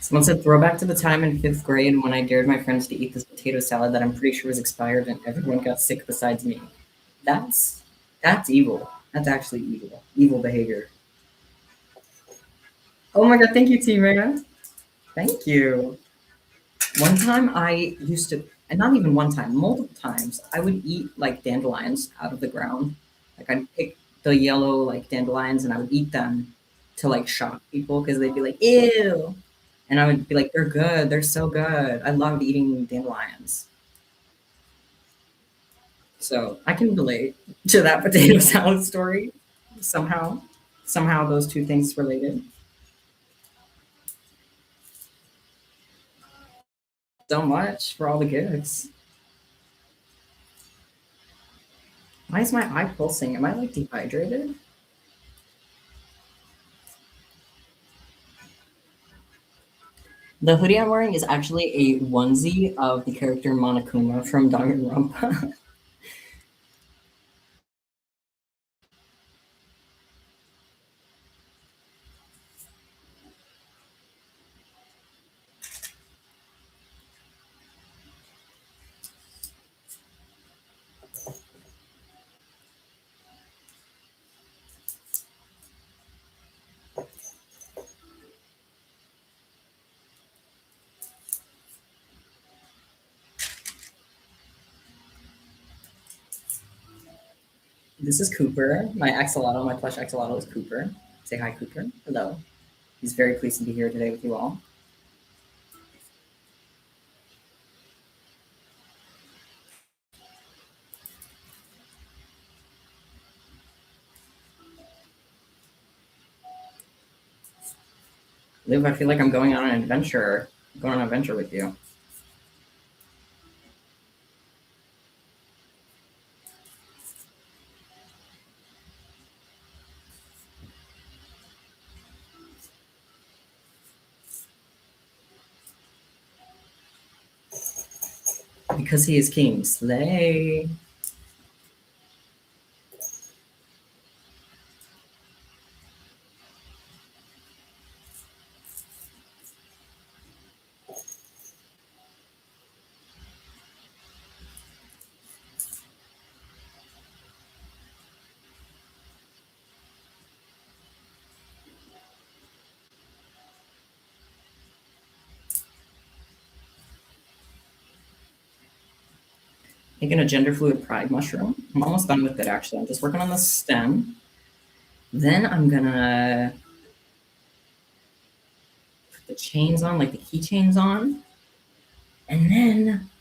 Someone said throwback to the time in fifth grade when I dared my friends to eat this potato salad that I'm pretty sure was expired and everyone got sick besides me. That's that's evil. That's actually evil. Evil behavior. Oh my god, thank you, T Man. Thank you. One time I used to, and not even one time, multiple times, I would eat like dandelions out of the ground. Like I'd pick the yellow like dandelions and I would eat them to like shock people because they'd be like, ew. And I would be like, they're good. They're so good. I loved eating dandelions. So I can relate to that potato salad story somehow. Somehow those two things related. So much for all the gifts. Why is my eye pulsing? Am I like dehydrated? The hoodie I'm wearing is actually a onesie of the character Monokuma from Danganronpa. This is Cooper. My axolotl, my plush axolotl is Cooper. Say hi, Cooper. Hello. He's very pleased to be here today with you all. Liv, I feel like I'm going on an adventure. Going on an adventure with you. Because he is king. Slay. Making a gender fluid pride mushroom. I'm almost done with it actually. I'm just working on the stem. Then I'm gonna put the chains on, like the keychains on. And then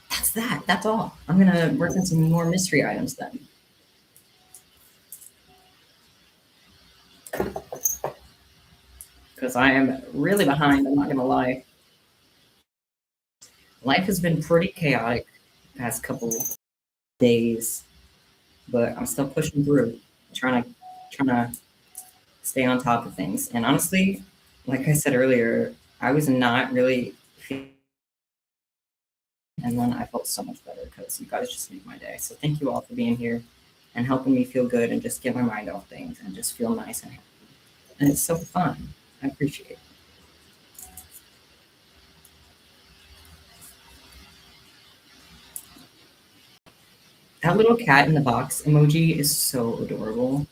that's that. That's all. I'm gonna work on some more mystery items then. Because I am really behind, I'm not gonna lie. Life has been pretty chaotic the past couple days, but I'm still pushing through, trying to stay on top of things. And honestly, like I said earlier, I was not really feeling, and then I felt so much better because you guys just made my day. So thank you all for being here and helping me feel good and just get my mind off things and just feel nice and happy. And it's so fun. I appreciate it. That little cat in the box emoji is so adorable.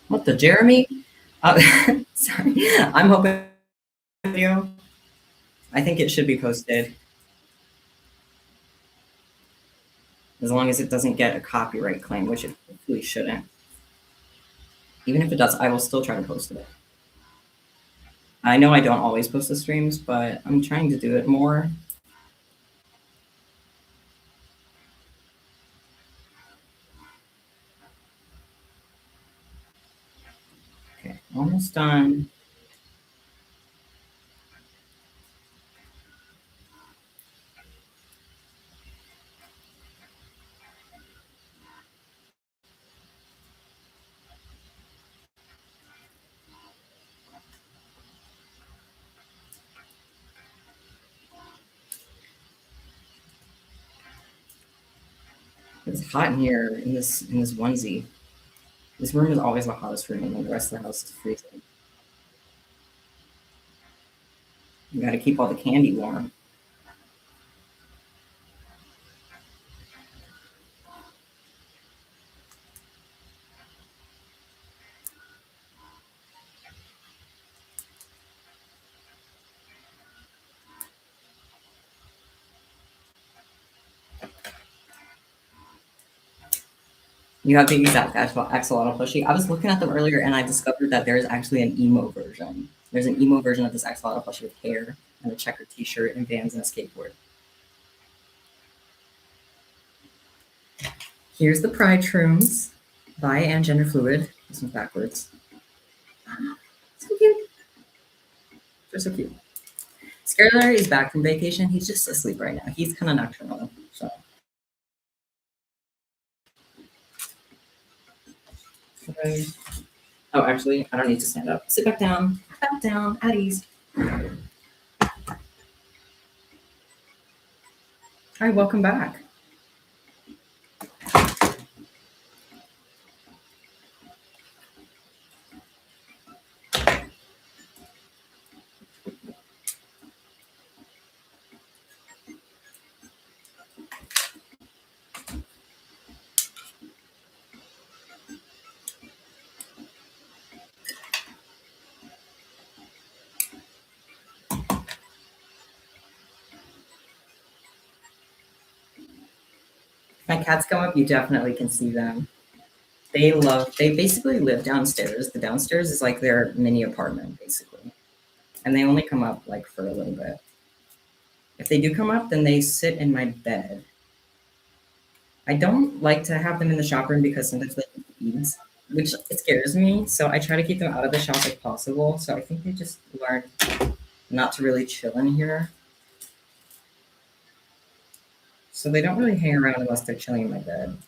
What the Jeremy? Uh, sorry, I'm hoping video. I think it should be posted as long as it doesn't get a copyright claim, which it hopefully shouldn't. Even if it does, I will still try to post it. I know I don't always post the streams, but I'm trying to do it more. Okay, almost done. It's hot in here in this onesie. This room is always the hottest room, and the rest of the house is freezing. You got to keep all the candy warm. You have the exact axolotl plushie. I was looking at them earlier, and I discovered that there is actually an emo version. There's an emo version of this axolotl plushie with hair and a checkered T-shirt and Vans and a skateboard. Here's the Pride Shrooms by and Gender Fluid. This one's backwards. So cute. They're so cute. Scalar is back from vacation. He's just asleep right now. He's kind of nocturnal. So. Okay. Oh, actually, I don't need to stand up. Sit back down. Back down. At ease. All right, welcome back. My cats come up, you definitely can see them. They basically live downstairs. The downstairs is like their mini apartment, basically. and they only come up like for a little bit. If they do come up, then they sit in my bed. I don't like to have them in the shop room because sometimes they eat, which it scares me. So I try to keep them out of the shop if possible. So I think they just learned not to really chill in here. So they don't really hang around unless they're chilling in my bed.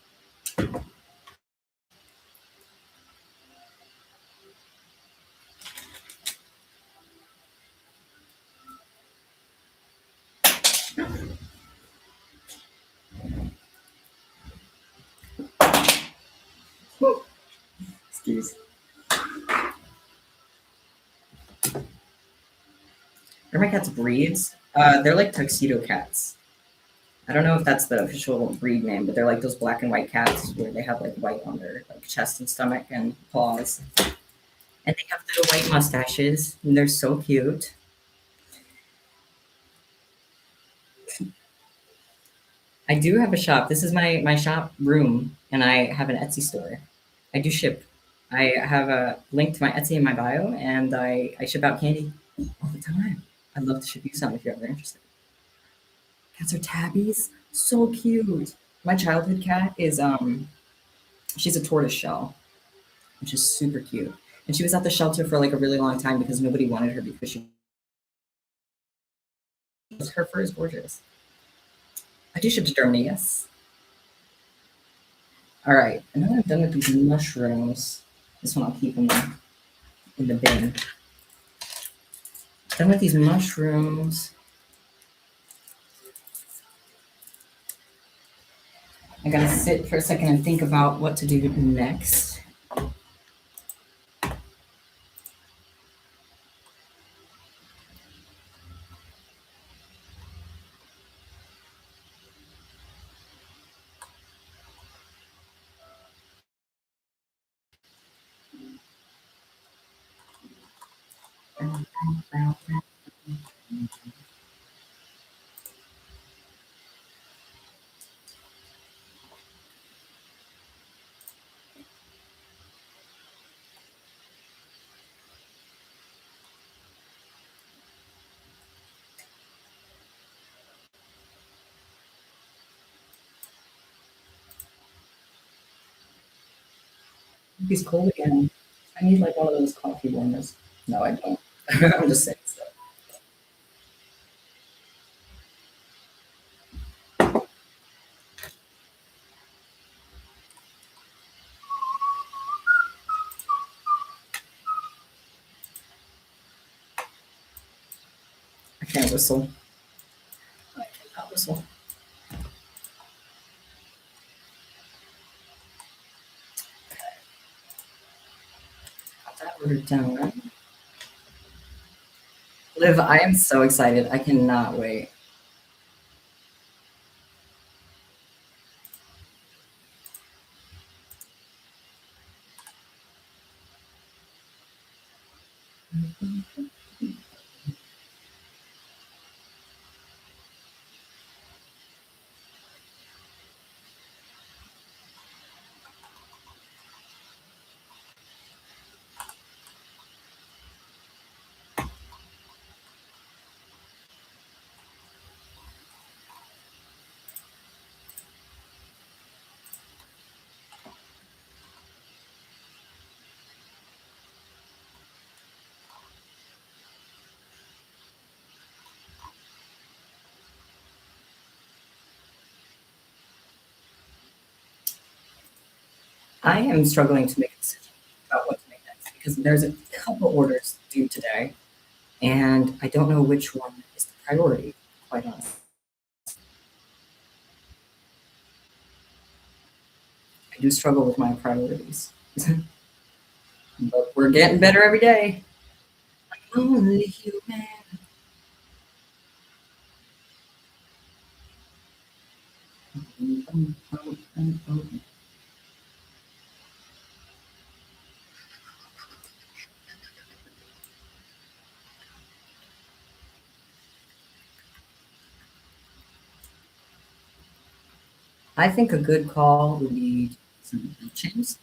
Excuse. Are my cats breeds? They're like tuxedo cats. I don't know if that's the official breed name, but they're like those black and white cats where they have like white on their like chest and stomach and paws, and they have little white mustaches, and they're so cute. I do have a shop. This is my shop room, and I have an Etsy store. I do ship. I have a link to my Etsy in my bio, and I ship out candy all the time. I'd love to ship you some if you're ever interested. Cats are tabbies, so cute. My childhood cat is she's a tortoise shell, which is super cute. And she was at the shelter for like a really long time because nobody wanted her because her fur is gorgeous. I do ship to Germany, yes. All right, and now that I'm done with these mushrooms, this one I'll keep in the bin. Done with these mushrooms. I gotta sit for a second and think about what to do next. He's cold again. I need like one of those coffee warmers. No, I don't. I'm just saying stuff. I can't whistle. I cannot whistle. Got that ordered down. Liv, I am so excited. I cannot wait. I am struggling to make a decision about what to make next because there's a couple orders due today, and I don't know which one is the priority, quite honestly. I do struggle with my priorities, but we're getting better every day. Only human. I think a good call would be some keychains.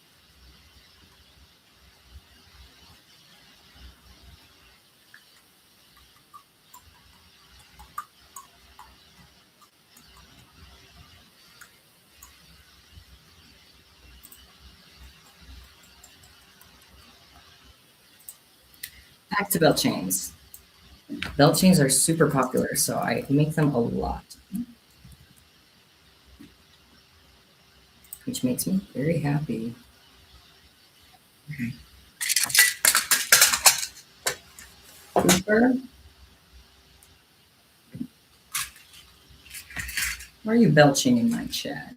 Back to belt chains. Belt chains are super popular, so I make them a lot, which makes me very happy. Okay. Cooper, why are you belching in my chat?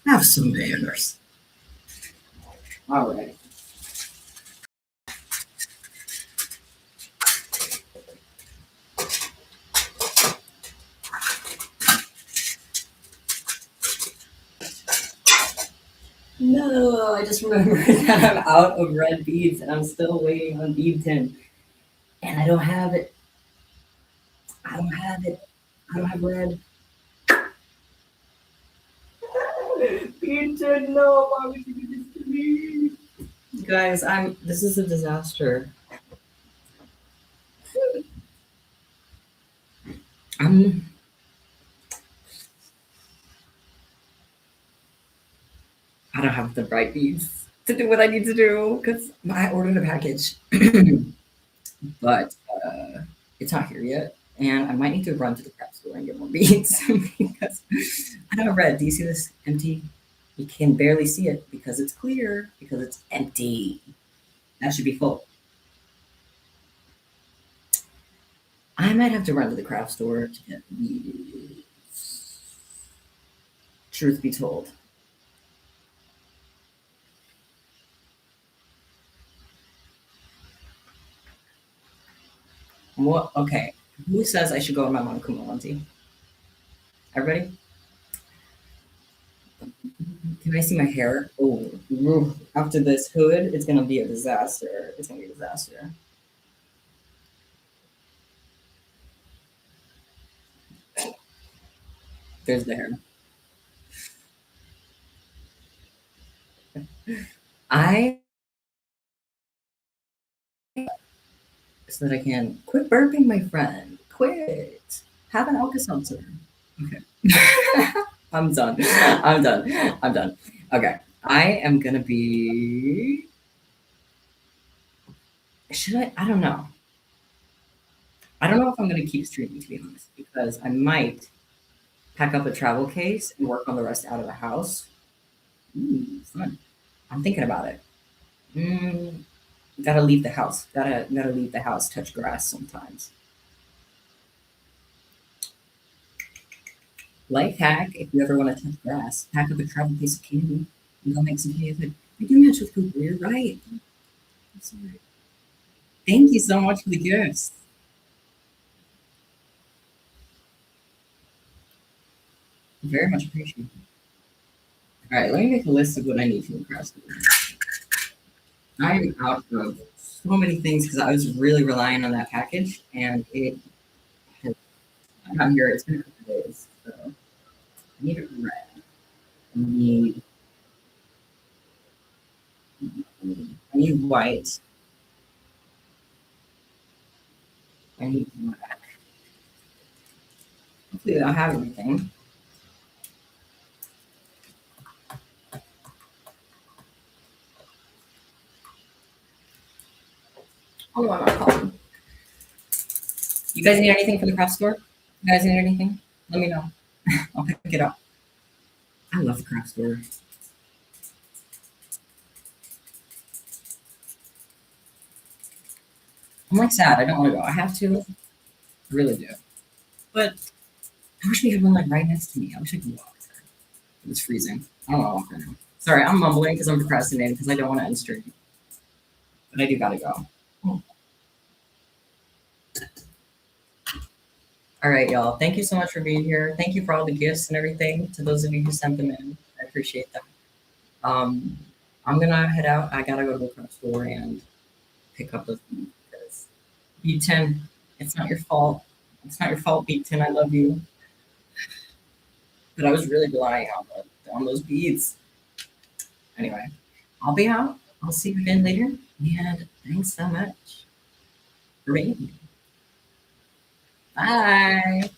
Have some manners. All right. No, I just remembered that I'm out of red beads and I'm still waiting on bead tin. And I don't have it. I don't have it. I don't have red. Bead tin, no, why would you do this to me? Guys, this is a disaster. I'm I don't have the right beads to do what I need to do because I ordered a package, but it's not here yet. And I might need to run to the craft store and get more beads because I don't have red. Do you see this empty? You can barely see it because it's clear, because it's empty. That should be full. I might have to run to the craft store to get beads. Truth be told. What? Okay. Who says I should go with my mom Kumalanti? Everybody? Can I see my hair? Oh, after this hood, it's gonna be a disaster. It's gonna be a disaster. There's the hair. I so that I can quit burping, my friend. Quit. Have an Alka Seltzer. Okay. I'm done. I'm done. I'm done. Okay. I am gonna be. Should I? I don't know. I don't know if I'm gonna keep streaming to be honest, because I might pack up a travel case and work on the rest out of the house. Ooh, fun. I'm thinking about it. Mm, gotta leave the house. Gotta leave the house. Touch grass sometimes. Life hack: if you ever want to touch grass, pack up a travel piece of candy and go make some candy with it. I do match with Cooper. You're right. That's all right. Thank you so much for the gifts. Very much appreciated. All right, let me make a list of what I need from the craft store. I'm out of so many things because I was really relying on that package, and it has come here. It's been a couple days, so I need it red. I need I need white. I need black. Hopefully, I'll have everything. Oh, I'm not calling. You guys need anything for the craft store? You guys need anything? Let me know. I'll pick it up. I love the craft store. I'm like sad. I don't want to go. I have to. I really do. But I wish we had one like right next to me. I wish I could walk there. It's freezing. I don't want to walk right now. Sorry, I'm mumbling because I'm procrastinating because I don't want to end stream. But I do gotta go. All right, y'all. Thank you so much for being here. Thank you for all the gifts and everything. To those of you who sent them in, I appreciate them. Um, I'm gonna head out. I gotta go to the craft store and pick up those beads because B10, it's not your fault. It's not your fault, B10. I love you. But I was really relying on those beads. Anyway, I'll be out. I'll see you again later. And thanks so much for being here. Bye.